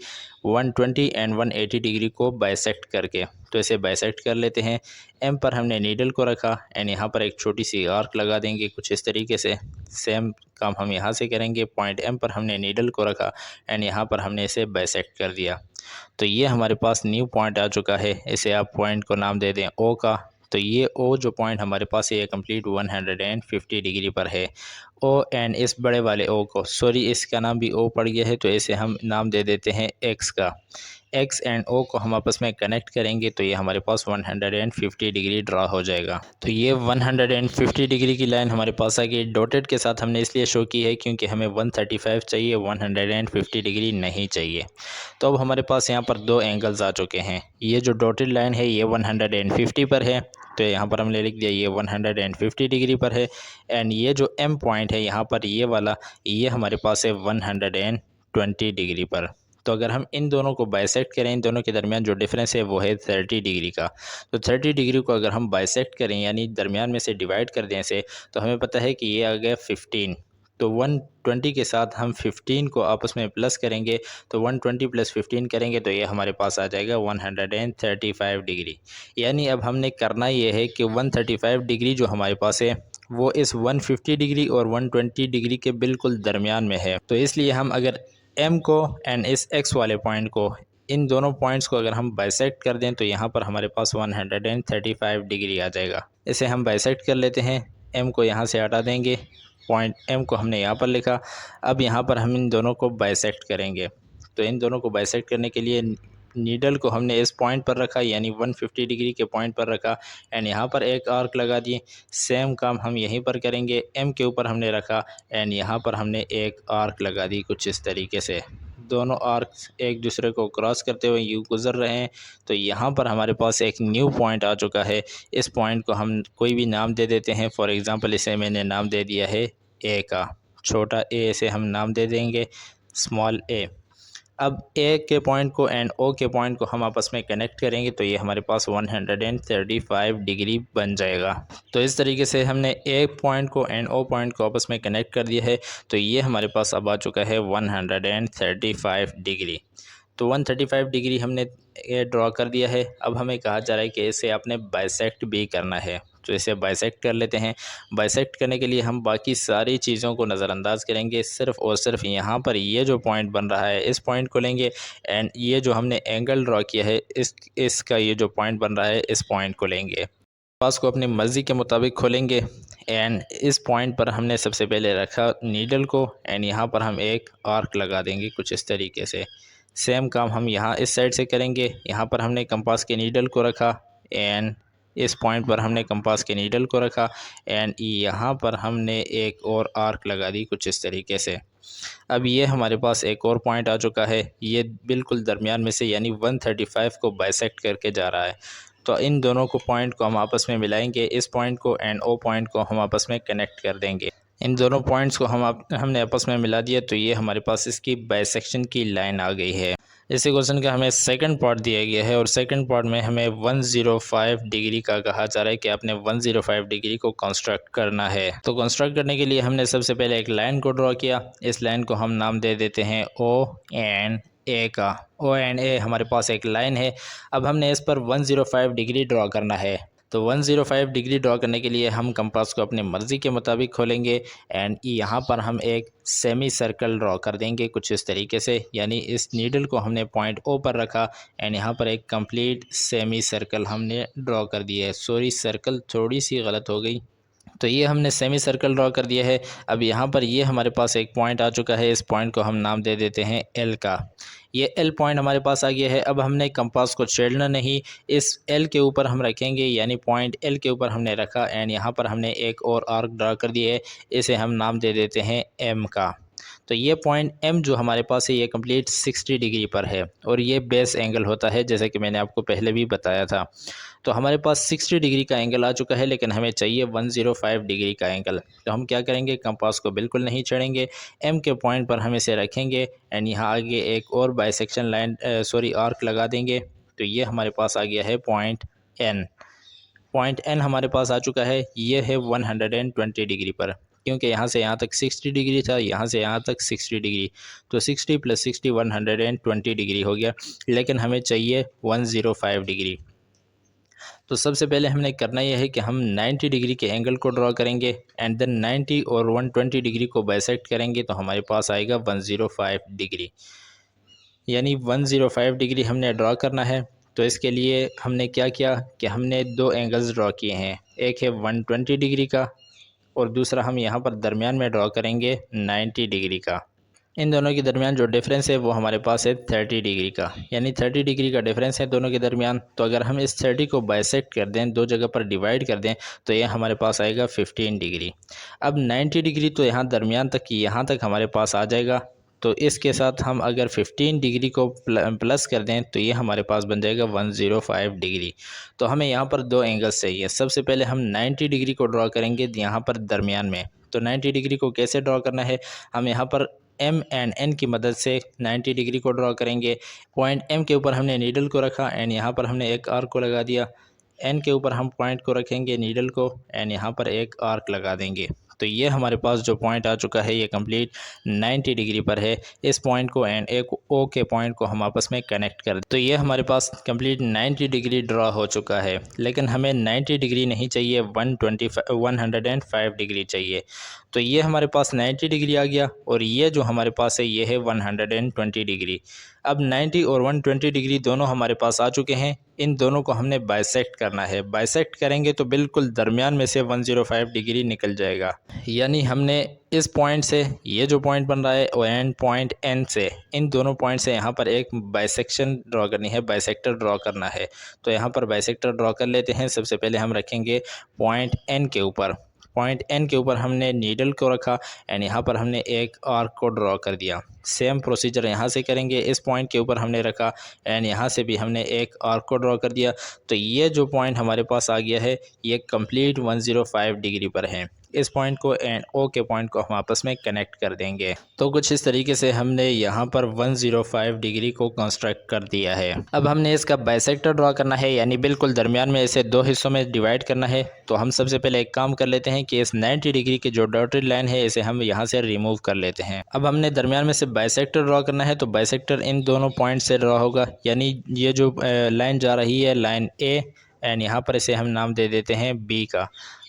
120 एंड 180 डिग्री को बाइसेक्ट करके। तो इसे बाइसेक्ट कर लेते हैं। एम पर हमने नीडल को रखा एंड यहाँ पर एक छोटी सी आर्क लगा देंगे कुछ इस तरीके से। सेम काम हम यहाँ से करेंगे। पॉइंट एम पर हमने नीडल को रखा एंड यहाँ पर हमने इसे बाइसेक्ट कर दिया। तो ये हमारे पास न्यू पॉइंट आ चुका है। इसे आप पॉइंट को नाम दे दें ओ का। तो ये ओ जो पॉइंट हमारे पास है ये कंप्लीट 150 डिग्री पर है। ओ एंड इस बड़े वाले ओ को, सॉरी इसका नाम भी ओ पड़ गया है, तो इसे हम नाम दे देते हैं एक्स का। एक्स एंड ओ को हम आपस में कनेक्ट करेंगे तो ये हमारे पास 150 डिग्री ड्रा हो जाएगा। तो ये 150 डिग्री की लाइन हमारे पास आ गई। डॉटेड के साथ हमने इसलिए शो की है क्योंकि हमें 135 चाहिए, 150 डिग्री नहीं चाहिए। तो अब हमारे पास यहाँ पर दो एंगल्स आ चुके हैं। ये जो डॉटेड लाइन है ये 150 पर है, तो यहाँ पर हमने लिख दिया ये 150 डिग्री पर है। एंड ये जो एम पॉइंट है यहाँ पर ये वाला, ये हमारे पास है 120 डिग्री पर। तो अगर हम इन दोनों को बाइसेक्ट करें, इन दोनों के दरमियान जो डिफरेंस है वो है 30 डिग्री का। तो 30 डिग्री को अगर हम बाइसेक्ट करें, यानी दरमियान में से डिवाइड कर दें इसे, तो हमें पता है कि ये आ गया 15। तो 120 के साथ हम 15 को आपस में प्लस करेंगे, तो 120 प्लस 15 करेंगे तो ये हमारे पास आ जाएगा 135 डिग्री। यानी अब हमने करना ये है कि 135 डिग्री जो हमारे पास है वो इस 150 डिग्री और 120 डिग्री के बिल्कुल दरमियान में है। तो इसलिए हम अगर एम को एंड इस एक्स वाले पॉइंट को, इन दोनों पॉइंट्स को अगर हम बाइसेक्ट कर दें तो यहाँ पर हमारे पास 135 डिग्री आ जाएगा। इसे हम बाइसेक्ट कर लेते हैं, एम को यहाँ से हटा देंगे, पॉइंट एम को हमने यहाँ पर लिखा। अब यहाँ पर हम इन दोनों को बाइसेक्ट करेंगे। तो इन दोनों को बाइसेक्ट करने के लिए नीडल को हमने इस पॉइंट पर रखा, यानी 150 डिग्री के पॉइंट पर रखा एंड यहाँ पर एक आर्क लगा दिए। सेम काम हम यहीं पर करेंगे, एम के ऊपर हमने रखा एंड यहाँ पर हमने एक आर्क लगा दी कुछ इस तरीके से। दोनों आर्क्स एक दूसरे को क्रॉस करते हुए यूँ गुजर रहे हैं। तो यहाँ पर हमारे पास एक न्यू पॉइंट आ चुका है। इस पॉइंट को हम कोई भी नाम दे देते हैं। फॉर एग्ज़ाम्पल इसे मैंने नाम दे दिया है ए का, छोटा ए से हम नाम दे देंगे स्मॉल ए। अब ए के पॉइंट को एंड ओ के पॉइंट को हम आपस में कनेक्ट करेंगे तो ये हमारे पास 135 डिग्री बन जाएगा। तो इस तरीके से हमने ए पॉइंट को एंड ओ पॉइंट को आपस में कनेक्ट कर दिया है। तो ये हमारे पास अब आ चुका है 135 डिग्री। तो 135 डिग्री हमने ये ड्रॉ कर दिया है। अब हमें कहा जा रहा है कि इसे आपने बाइसेक्ट भी करना है, तो इसे बाइसेक्ट कर लेते हैं। बाइसेक्ट करने के लिए हम बाकी सारी चीज़ों को नज़रअंदाज करेंगे, सिर्फ़ और सिर्फ यहाँ पर ये जो पॉइंट बन रहा है इस पॉइंट को लेंगे एंड ये जो हमने एंगल ड्रॉ किया है इसका ये जो पॉइंट बन रहा है इस पॉइंट को लेंगे। पास को अपनी मर्ज़ी के मुताबिक खोलेंगे एंड इस पॉइंट पर हमने सबसे पहले रखा नीडल को एंड यहाँ पर हम एक आर्क लगा देंगे कुछ इस तरीके से। सेम काम हम यहाँ इस साइड से करेंगे। यहाँ पर हमने कंपास के नीडल को रखा एंड इस पॉइंट पर हमने कंपास के नीडल को रखा एंड यहाँ पर हमने एक और आर्क लगा दी कुछ इस तरीके से। अब ये हमारे पास एक और पॉइंट आ चुका है, ये बिल्कुल दरमियान में से यानी 135 को बाइसेक्ट करके जा रहा है। तो इन दोनों को पॉइंट को हम आपस में मिलाएंगे, इस पॉइंट को एंड ओ पॉइंट को हम आपस में कनेक्ट कर देंगे। इन दोनों पॉइंट्स को हमने आपस में मिला दिया तो ये हमारे पास इसकी बाइसेक्शन की लाइन आ गई है। इसी क्वेश्चन का हमें सेकंड पार्ट दिया गया है और सेकंड पार्ट में हमें 105 डिग्री का कहा जा रहा है कि आपने 105 डिग्री को कंस्ट्रक्ट करना है। तो कंस्ट्रक्ट करने के लिए हमने सबसे पहले एक लाइन को ड्रॉ किया। इस लाइन को हम नाम दे देते हैं ओ एंड ए का। ओ एंड ए हमारे पास एक लाइन है। अब हमने इस पर 105 डिग्री ड्रॉ करना है। तो 105 डिग्री ड्रॉ करने के लिए हम कंपास को अपनी मर्ज़ी के मुताबिक खोलेंगे एंड यहाँ पर हम एक सेमी सर्कल ड्रॉ कर देंगे कुछ इस तरीके से, यानी इस नीडल को हमने पॉइंट ओ पर रखा एंड यहाँ पर एक कंप्लीट सेमी सर्कल हमने ड्रॉ कर दिया है। सॉरी, सर्कल थोड़ी सी गलत हो गई। तो ये हमने सेमी सर्कल ड्रॉ कर दिया है। अब यहाँ पर ये हमारे पास एक पॉइंट आ चुका है। इस पॉइंट को हम नाम दे देते हैं एल का। ये एल पॉइंट हमारे पास आ गया है। अब हमने कंपास को छेड़ना नहीं, इस एल के ऊपर हम रखेंगे, यानी पॉइंट एल के ऊपर हमने रखा एंड यहाँ पर हमने एक और आर्क ड्रा कर दिया है। इसे हम नाम दे देते हैं एम का। तो ये पॉइंट एम जो हमारे पास है ये कंप्लीट 60 डिग्री पर है और ये बेस एंगल होता है जैसे कि मैंने आपको पहले भी बताया था। तो हमारे पास 60 डिग्री का एंगल आ चुका है, लेकिन हमें चाहिए 105 डिग्री का एंगल। तो हम क्या करेंगे, कंपास को बिल्कुल नहीं छेड़ेंगे, एम के पॉइंट पर हम इसे रखेंगे एंड यहाँ आगे एक और बाइसेक्शन लाइन आर्क लगा देंगे। तो ये हमारे पास आ गया है पॉइंट एन। पॉइंट एन हमारे पास आ चुका है, ये है 120 डिग्री पर, क्योंकि यहाँ से यहाँ तक 60 डिग्री था, यहाँ से यहाँ तक 60 डिग्री, तो 60 + 60 120 डिग्री हो गया, लेकिन हमें चाहिए 105 डिग्री। तो सबसे पहले हमने करना यह है कि हम 90 डिग्री के एंगल को ड्रॉ करेंगे एंड देन 90 और 120 डिग्री को बाइसेक्ट करेंगे तो हमारे पास आएगा 105 डिग्री, यानी 105 डिग्री हमने ड्रॉ करना है। तो इसके लिए हमने क्या किया कि हमने दो एंगल्स ड्रॉ किए हैं, एक है 120 डिग्री का और दूसरा हम यहाँ पर दरमियान में ड्रॉ करेंगे 90 डिग्री का। इन दोनों के दरमियान जो डिफरेंस है वो हमारे पास है 30 डिग्री का, यानी 30 डिग्री का डिफरेंस है दोनों के दरमियान। तो अगर हम इस 30 को बाइसेक्ट कर दें, दो जगह पर डिवाइड कर दें, तो ये हमारे पास आएगा 15 डिग्री। अब 90 डिग्री तो यहाँ दरमियान तक यहाँ तक हमारे पास आ जाएगा। तो इसके साथ हम अगर 15 डिग्री को प्लस कर दें तो ये हमारे पास बन जाएगा 105 डिग्री। तो हमें यहाँ पर दो एंगल्स चाहिए। सबसे पहले हम 90 डिग्री को ड्रॉ करेंगे यहाँ पर दरमियान में। तो 90 डिग्री को कैसे ड्रॉ करना है, हम यहाँ पर एम एंड एन की मदद से 90 डिग्री को ड्रॉ करेंगे। पॉइंट एम के ऊपर हमने नीडल को रखा एंड यहाँ पर हमने एक आर्क को लगा दिया। एन के ऊपर हम पॉइंट को रखेंगे नीडल को एंड यहाँ पर एक आर्क लगा देंगे। तो ये हमारे पास जो पॉइंट आ चुका है ये कंप्लीट 90 डिग्री पर है। इस पॉइंट को एंड एक ओ के पॉइंट को हम आपस में कनेक्ट कर, तो ये हमारे पास कंप्लीट 90 डिग्री ड्रा हो चुका है। लेकिन हमें 90 डिग्री नहीं चाहिए, 105 डिग्री चाहिए। तो ये हमारे पास 90 डिग्री आ गया और ये जो हमारे पास है ये है 120 डिग्री। अब 90 और 120 डिग्री दोनों हमारे पास आ चुके हैं। इन दोनों को हमने बाइसेक्ट करना है। बाइसेक्ट करेंगे तो बिल्कुल दरमियान में से 105 डिग्री निकल जाएगा। यानी हमने इस पॉइंट से, ये जो पॉइंट बन रहा है और एंड पॉइंट एन से, इन दोनों पॉइंट से यहाँ पर एक बाइसेक्शन ड्रॉ करनी है, बाइसेक्टर ड्रॉ करना है। तो यहाँ पर बाइसेक्टर ड्रॉ कर लेते हैं। सबसे पहले हम रखेंगे पॉइंट एन के ऊपर। पॉइंट एन के ऊपर हमने नीडल को रखा एंड यहाँ पर हमने एक आर्क को ड्रॉ कर दिया। सेम प्रोसीजर यहाँ से करेंगे। इस पॉइंट के ऊपर हमने रखा एंड यहाँ से भी हमने एक आर्क को ड्रॉ कर दिया। तो ये जो पॉइंट हमारे पास आ गया है ये कंप्लीट 105 डिग्री पर है। इस पॉइंट को एंड ओ के पॉइंट को हम आपस में कनेक्ट कर देंगे। तो कुछ इस तरीके से हमने यहाँ पर 105 डिग्री को कंस्ट्रक्ट कर दिया है। अब हमने इसका बाइसेक्टर ड्रॉ करना है, यानी बिल्कुल दरमियान में इसे दो हिस्सों में डिवाइड करना है। तो हम सबसे पहले एक काम कर लेते हैं कि इस 90 डिग्री की जो डॉटेड लाइन है इसे हम यहाँ से रिमूव कर लेते हैं। अब हमने दरमियान में से बाइसेक्टर ड्रॉ करना है। तो बाइसेक्टर इन दोनों पॉइंट से ड्रॉ होगा, यानी ये जो लाइन जा रही है लाइन ए एंड यहाँ पर इसे हम नाम दे देते हैं बी का।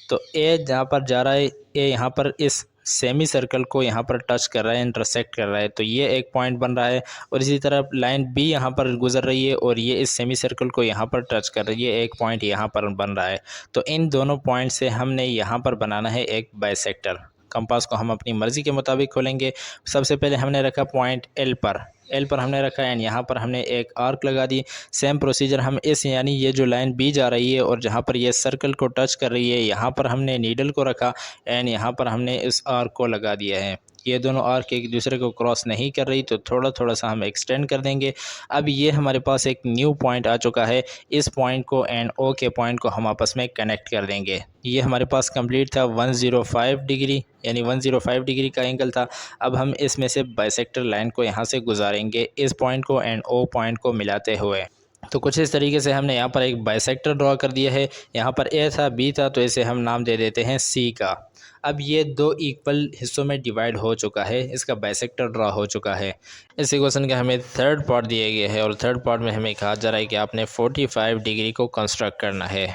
तो ए जहाँ पर जा रहा है, ए यहाँ पर इस सेमी सर्कल को यहाँ पर टच कर रहा है, इंटरसेक्ट कर रहा है। तो ये एक पॉइंट बन रहा है और इसी तरह लाइन बी यहाँ पर गुजर रही है और ये इस सेमी सर्कल को यहाँ पर टच कर रही है, एक पॉइंट यहाँ पर बन रहा है। तो इन दोनों पॉइंट से हमने यहाँ पर बनाना है एक बाइसेक्टर। कंपास को हम अपनी मर्ज़ी के मुताबिक खोलेंगे। सबसे पहले हमने रखा पॉइंट एल पर हमने रखा एंड यहाँ पर हमने एक आर्क लगा दी। सेम प्रोसीजर हम इस, यानी ये जो लाइन बी जा रही है और जहाँ पर ये सर्कल को टच कर रही है यहाँ पर हमने नीडल को रखा एंड यहाँ पर हमने इस आर्क को लगा दिया है। ये दोनों आर्क एक दूसरे को क्रॉस नहीं कर रही तो थोड़ा थोड़ा सा हम एक्सटेंड कर देंगे। अब ये हमारे पास एक न्यू पॉइंट आ चुका है। इस पॉइंट को एंड ओ के पॉइंट को हम आपस में कनेक्ट कर देंगे। ये हमारे पास कंप्लीट था 105 डिग्री, यानी 105 डिग्री का एंगल था। अब हम इसमें से बाइसेक्टर लाइन को यहाँ से गुजारेंगे इस पॉइंट को एंड ओ पॉइंट को मिलाते हुए। तो कुछ इस तरीके से हमने यहाँ पर एक बाइसेक्टर ड्रॉ कर दिया है। यहाँ पर ए था, बी था, तो इसे हम नाम दे देते हैं सी का। अब ये दो इक्वल हिस्सों में डिवाइड हो चुका है, इसका बाइसेक्टर ड्रॉ हो चुका है। इस क्वेश्चन का हमें थर्ड पार्ट दिया गया है और थर्ड पार्ट में हमें कहा जा रहा है कि आपने 45 डिग्री को कंस्ट्रक्ट करना है।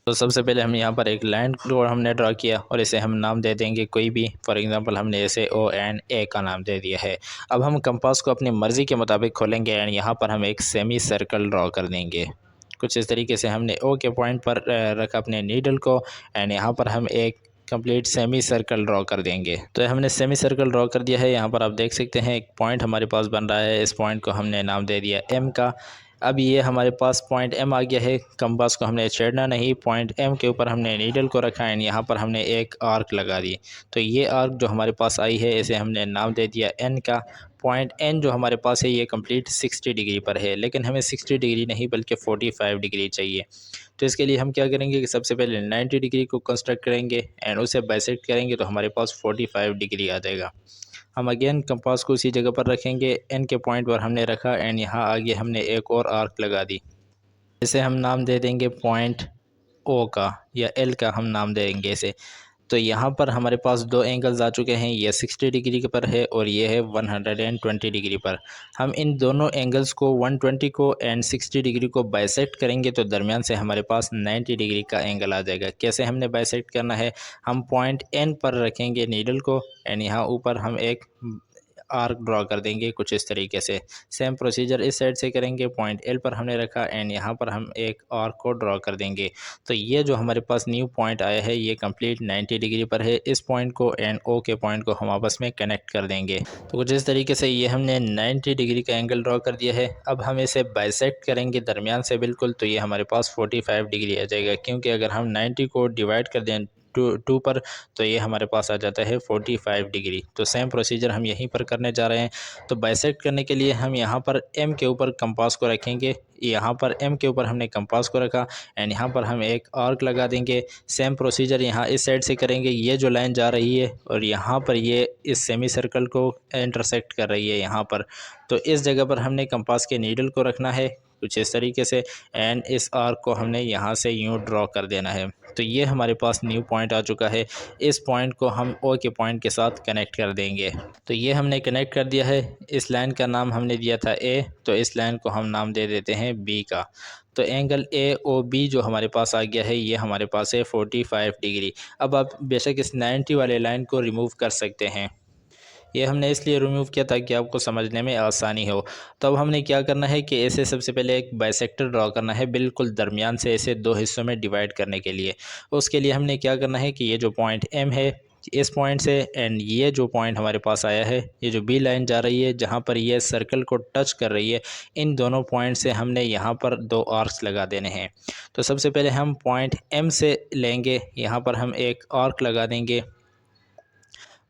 तो सबसे पहले हम यहाँ पर एक लाइन को हमने ड्रॉ किया और इसे हम नाम दे देंगे कोई भी। फॉर एग्जांपल हमने इसे ओ एंड ए का नाम दे दिया है। अब हम कंपास को अपनी मर्ज़ी के मुताबिक खोलेंगे एंड यहाँ पर हम एक सेमी सर्कल ड्रॉ कर देंगे। कुछ इस तरीके से हमने ओ के पॉइंट पर रखा अपने नीडल को एंड यहाँ पर हम एक कंप्लीट सेमी सर्कल ड्रॉ कर देंगे। तो हमने सेमी सर्कल ड्रॉ कर दिया है। यहाँ पर आप देख सकते हैं एक पॉइंट हमारे पास बन रहा है। इस पॉइंट को हमने नाम दे दिया एम का। अब ये हमारे पास पॉइंट एम आ गया है। कंपास को हमने छेड़ना नहीं, पॉइंट एम के ऊपर हमने नीडल को रखा है। यहाँ पर हमने एक आर्क लगा दी। तो ये आर्क जो हमारे पास आई है इसे हमने नाम दे दिया एन का। पॉइंट एन जो हमारे पास है ये कंप्लीट 60 डिग्री पर है, लेकिन हमें 60 डिग्री नहीं बल्कि 45 डिग्री चाहिए। तो इसके लिए हम क्या करेंगे कि सबसे पहले 90 डिग्री को कंस्ट्रक्ट करेंगे एंड उसे बाइसेक्ट करेंगे तो हमारे पास 45 डिग्री आ जाएगा। हम अगेन कंपास को उसी जगह पर रखेंगे, एन के पॉइंट पर हमने रखा एंड यहाँ आगे हमने एक और आर्क लगा दी। इसे हम नाम दे देंगे पॉइंट ओ का या एल का हम नाम देंगे इसे। तो यहाँ पर हमारे पास दो एंगल्स आ चुके हैं, ये 60 डिग्री पर है और ये है 120 डिग्री पर। हम इन दोनों एंगल्स को 120 को एंड 60 डिग्री को बाइसेक्ट करेंगे तो दरमियान से हमारे पास 90 डिग्री का एंगल आ जाएगा। कैसे हमने बाइसेक्ट करना है, हम पॉइंट एन पर रखेंगे नीडल को एंड यहाँ ऊपर हम एक आर्क ड्रॉ कर देंगे कुछ इस तरीके से। सेम प्रोसीजर इस साइड से करेंगे। पॉइंट एल पर हमने रखा एंड यहाँ पर हम एक आर्क को ड्रॉ कर देंगे। तो ये जो हमारे पास न्यू पॉइंट आया है ये कंप्लीट 90 डिग्री पर है। इस पॉइंट को एंड ओ के पॉइंट को हम आपस में कनेक्ट कर देंगे। तो कुछ इस तरीके से ये हमने 90 डिग्री का एंगल ड्रॉ कर दिया है। अब हम इसे बाइसेक्ट करेंगे दरमियान से बिल्कुल, तो ये हमारे पास 45 डिग्री आ जाएगा, क्योंकि अगर हम 90 को डिवाइड कर दें टू पर तो ये हमारे पास आ जाता है 45 डिग्री। तो सेम प्रोसीजर हम यहीं पर करने जा रहे हैं। तो बाइसेक्ट करने के लिए हम यहाँ पर एम के ऊपर कंपास को रखेंगे। यहाँ पर एम के ऊपर हमने कंपास को रखा एंड यहाँ पर हम एक आर्क लगा देंगे। सेम प्रोसीजर यहाँ इस साइड से करेंगे। ये जो लाइन जा रही है और यहाँ पर ये इस सेमी सर्कल को इंटरसेक्ट कर रही है यहाँ पर, तो इस जगह पर हमने कंपास के नीडल को रखना है। कुछ इस तरीके से, एंड इस आर्क को हमने यहाँ से यूँ ड्रॉ कर देना है। तो ये हमारे पास न्यू पॉइंट आ चुका है। इस पॉइंट को हम ओ के पॉइंट के साथ कनेक्ट कर देंगे। तो ये हमने कनेक्ट कर दिया है। इस लाइन का नाम हमने दिया था ए, तो इस लाइन को हम नाम दे देते हैं बी का। तो एंगल ए ओ बी जो हमारे पास आ गया है, ये हमारे पास है 45 डिग्री। अब आप बेशक इस 90 वाले लाइन को रिमूव कर सकते हैं। ये हमने इसलिए रिमूव किया ताकि आपको समझने में आसानी हो। तो अब हमने क्या करना है कि इसे सबसे पहले एक बाइसेक्टर ड्रॉ करना है, बिल्कुल दरमियान से इसे दो हिस्सों में डिवाइड करने के लिए। उसके लिए हमने क्या करना है कि ये जो पॉइंट एम है, इस पॉइंट से एंड ये जो पॉइंट हमारे पास आया है, ये जो बी लाइन जा रही है जहाँ पर ये सर्कल को टच कर रही है, इन दोनों पॉइंट से हमने यहाँ पर दो आर्क्स लगा देने हैं। तो सबसे पहले हम पॉइंट एम से लेंगे, यहाँ पर हम एक आर्क लगा देंगे।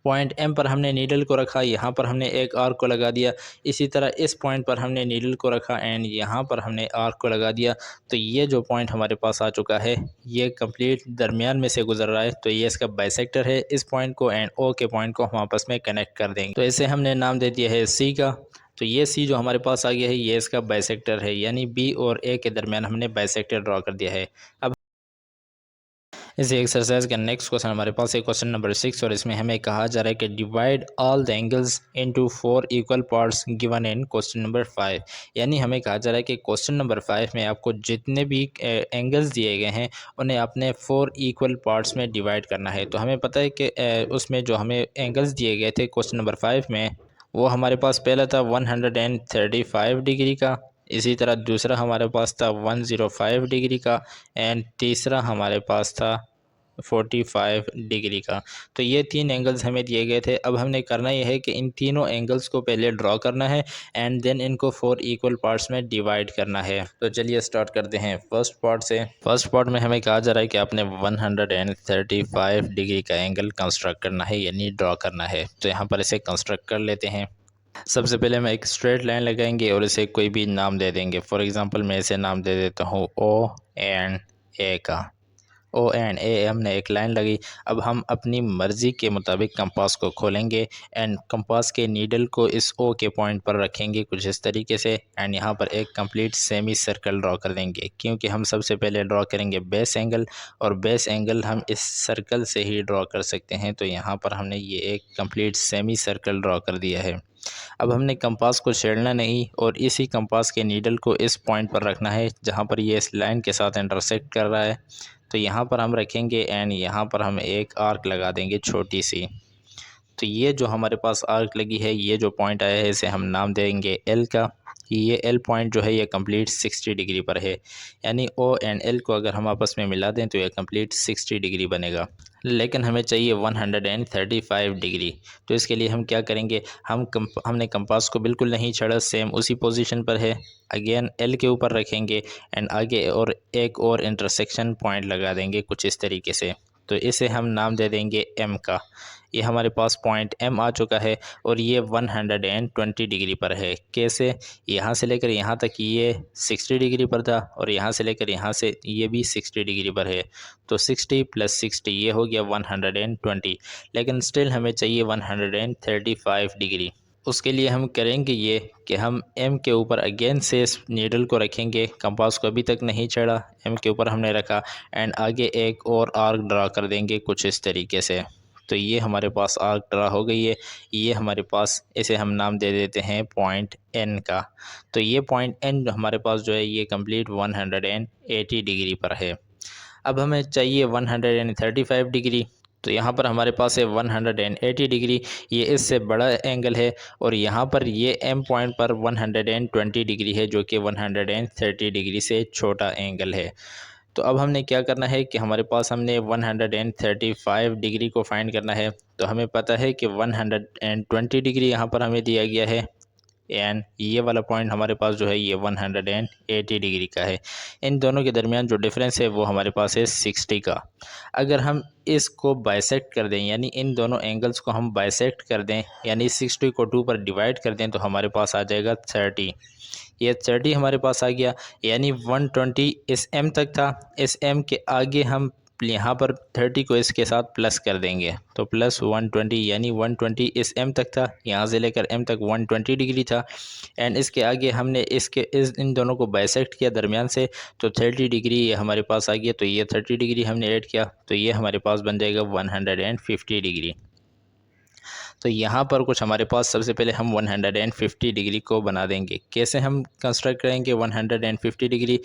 पॉइंट एम पर हमने नीडल को रखा, यहाँ पर हमने एक आर्क को लगा दिया। इसी तरह इस पॉइंट पर हमने नीडल को रखा एंड यहाँ पर हमने आर्क को लगा दिया। तो ये जो पॉइंट हमारे पास आ चुका है, ये कंप्लीट दरमियान में से गुजर रहा है, तो ये इसका बाइसेक्टर है। इस पॉइंट को एंड ओ के पॉइंट को हम आपस में कनेक्ट कर देंगे। तो इसे हमने नाम दे दिया है सी का। तो ये सी जो हमारे पास आ गया है, ये इसका बाइसेक्टर है, यानी बी और ए के दरमियान हमने बाइसेक्टर ड्रॉ कर दिया है। अब इसी एक्सरसाइज का नेक्स्ट क्वेश्चन हमारे पास है क्वेश्चन नंबर 6, और इसमें हमें कहा जा रहा है कि divide all the angles into 4 equal parts given in question number 5। यानी हमें कहा जा रहा है कि क्वेश्चन नंबर 5 में आपको जितने भी एंगल्स दिए गए हैं उन्हें आपने 4 इक्वल पार्ट्स में डिवाइड करना है। तो हमें पता है कि उसमें जो हमें एंगल्स दिए गए थे क्वेश्चन नंबर 5 में, वो हमारे पास पहला था 135 डिग्री का, इसी तरह दूसरा हमारे पास था 105 डिग्री का, एंड तीसरा हमारे पास था 45 डिग्री का। तो ये तीन एंगल्स हमें दिए गए थे। अब हमने करना ये है कि इन तीनों एंगल्स को पहले ड्रॉ करना है एंड देन इनको 4 इक्वल पार्ट्स में डिवाइड करना है। तो चलिए स्टार्ट करते हैं फर्स्ट पार्ट से। फर्स्ट पार्ट में हमें कहा जा रहा है कि आपने 135 डिग्री का एंगल कंस्ट्रक्ट करना है, यानी ड्रॉ करना है। तो यहाँ पर इसे कंस्ट्रक्ट कर लेते हैं। सबसे पहले हम एक स्ट्रेट लाइन लगाएंगे और इसे कोई भी नाम दे देंगे। फॉर एग्जांपल मैं इसे नाम दे देता हूँ ओ एंड ए का। ओ एंड ए हमने एक लाइन लगी। अब हम अपनी मर्ज़ी के मुताबिक कंपास को खोलेंगे एंड कंपास के नीडल को इस ओ के पॉइंट पर रखेंगे कुछ इस तरीके से, एंड यहाँ पर एक कंप्लीट सेमी सर्कल ड्रॉ कर देंगे, क्योंकि हम सबसे पहले ड्रॉ करेंगे बेस एंगल, और बेस एंगल हम इस सर्कल से ही ड्रॉ कर सकते हैं। तो यहाँ पर हमने ये एक कंप्लीट सेमी सर्कल ड्रॉ कर दिया है। अब हमने कंपास को छेड़ना नहीं और इसी कंपास के नीडल को इस पॉइंट पर रखना है जहाँ पर ये इस लाइन के साथ इंटरसेक्ट कर रहा है। तो यहाँ पर हम रखेंगे एंड यहाँ पर हम एक आर्क लगा देंगे छोटी सी। तो ये जो हमारे पास आर्क लगी है, ये जो पॉइंट आया है, इसे हम नाम देंगे एल का। ये एल पॉइंट जो है ये कंप्लीट 60 डिग्री पर है, यानी ओ एंड एल को अगर हम आपस में मिला दें तो ये कंप्लीट 60 डिग्री बनेगा। लेकिन हमें चाहिए 135 डिग्री। तो इसके लिए हम क्या करेंगे, हमने कंपास को बिल्कुल नहीं छेड़ा, सेम उसी पोजीशन पर है। अगेन एल के ऊपर रखेंगे एंड आगे और एक और इंटरसेक्शन पॉइंट लगा देंगे कुछ इस तरीके से। तो इसे हम नाम दे देंगे एम का। ये हमारे पास पॉइंट एम आ चुका है और ये 120 डिग्री पर है। कैसे, यहाँ से लेकर यहाँ तक ये 60 डिग्री पर था और यहाँ से लेकर यहाँ से ये भी 60 डिग्री पर है। तो 60 + 60 ये हो गया 120, लेकिन स्टिल हमें चाहिए 135 डिग्री। उसके लिए हम करेंगे ये कि हम एम के ऊपर अगेन से इस नीडल को रखेंगे। कंपास को अभी तक नहीं चढ़ा, एम के ऊपर हमने रखा एंड आगे एक और आर्क ड्रा कर देंगे कुछ इस तरीके से। तो ये हमारे पास आर्क ड्रा हो गई है। ये हमारे पास, इसे हम नाम दे देते हैं पॉइंट एन का। तो ये पॉइंट एन हमारे पास जो है ये कंप्लीट 180 डिग्री पर है। अब हमें चाहिए 135 डिग्री। तो यहाँ पर हमारे पास है 180 डिग्री, ये इससे बड़ा एंगल है, और यहाँ पर ये एम पॉइंट पर 120 डिग्री है जो कि 130 डिग्री से छोटा एंगल है। तो अब हमने क्या करना है कि हमारे पास हमने 135 डिग्री को फाइंड करना है। तो हमें पता है कि 120 डिग्री यहाँ पर हमें दिया गया है एंड ये वाला पॉइंट हमारे पास जो है ये 180 डिग्री का है। इन दोनों के दरमियान जो डिफरेंस है वो हमारे पास है 60 का। अगर हम इसको बाइसेक्ट कर दें, यानी इन दोनों एंगल्स को हम बाइसेक्ट कर दें, यानी 60 को 2 पर डिवाइड कर दें, तो हमारे पास आ जाएगा 30। ये 30 हमारे पास आ गया, यानी 120 इस एम तक था। इस एम के आगे हम यहाँ पर 30 को इसके साथ प्लस कर देंगे तो प्लस 120 यानी 120 इस m तक था, यहाँ से लेकर m तक 120 डिग्री था। एंड इसके आगे हमने इन दोनों को बाइसेक्ट किया दरमियान से, तो 30 डिग्री ये हमारे पास आ गया, तो ये 30 डिग्री हमने ऐड किया तो ये हमारे पास बन जाएगा 150 डिग्री। तो यहाँ पर कुछ हमारे पास सबसे पहले हम 150 डिग्री को बना देंगे। कैसे हम कंस्ट्रक्ट करेंगे 150 डिग्री,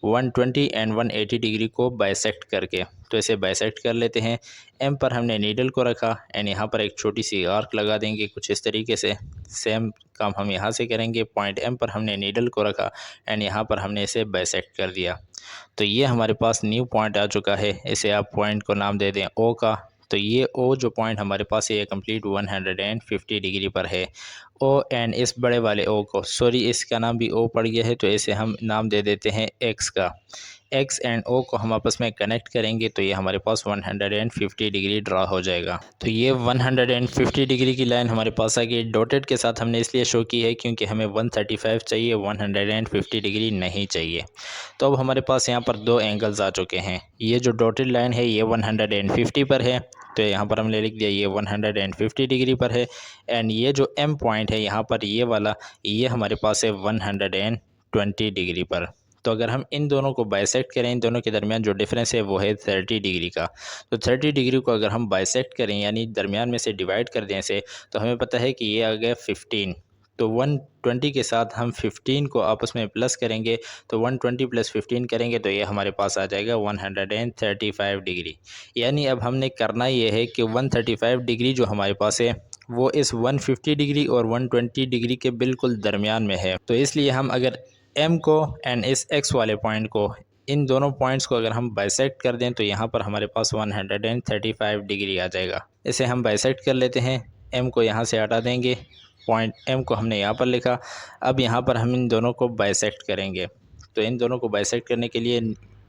120 एंड 180 डिग्री को बाइसेक्ट करके। तो इसे बाइसेक्ट कर लेते हैं। एम पर हमने नीडल को रखा एंड यहाँ पर एक छोटी सी आर्क लगा देंगे कुछ इस तरीके से। सेम काम हम यहाँ से करेंगे। पॉइंट एम पर हमने नीडल को रखा एंड यहाँ पर हमने इसे बाइसेक्ट कर दिया। तो ये हमारे पास न्यू पॉइंट आ चुका है। इसे आप पॉइंट को नाम दे दें ओ का। तो ये ओ जो पॉइंट हमारे पास है ये कंप्लीट 150 डिग्री पर है। ओ एंड इस बड़े वाले ओ को, सॉरी इसका नाम भी ओ पड़ गया है तो इसे हम नाम दे देते हैं एक्स का। एक्स एंड ओ को हम आपस में कनेक्ट करेंगे तो ये हमारे पास 150 डिग्री ड्रा हो जाएगा। तो ये 150 डिग्री की लाइन हमारे पास आ गई। डॉटेड के साथ हमने इसलिए शो की है क्योंकि हमें 135 चाहिए, 150 डिग्री नहीं चाहिए। तो अब हमारे पास यहाँ पर दो एंगल्स आ चुके हैं। ये जो डॉटेड लाइन है ये 150 पर है, तो यहाँ पर हमने लिख दिया ये 150 डिग्री पर है। एंड ये जो एम पॉइंट है यहाँ पर ये वाला, ये हमारे पास है 120 डिग्री पर। तो अगर हम इन दोनों को बाइसेक्ट करें, इन दोनों के दरमियान जो डिफरेंस है वो है 30 डिग्री का। तो 30 डिग्री को अगर हम बाइसेक्ट करें यानी दरमियान में से डिवाइड कर दें इसे, तो हमें पता है कि ये आ गया 15। तो 120 के साथ हम 15 को आपस में प्लस करेंगे, तो 120 प्लस 15 करेंगे तो ये हमारे पास आ जाएगा 135 डिग्री। यानी अब हमने करना ये है कि 135 डिग्री जो हमारे पास है वो इस 150 डिग्री और 120 डिग्री के बिल्कुल दरमियान में है। तो इसलिए हम अगर m को एंड इस x वाले पॉइंट को, इन दोनों पॉइंट्स को अगर हम बाइसेक्ट कर दें तो यहाँ पर हमारे पास 135 डिग्री आ जाएगा। इसे हम बाइसेक्ट कर लेते हैं। m को यहाँ से हटा देंगे, पॉइंट m को हमने यहाँ पर लिखा। अब यहाँ पर हम इन दोनों को बाइसेक्ट करेंगे। तो इन दोनों को बाइसेक्ट करने के लिए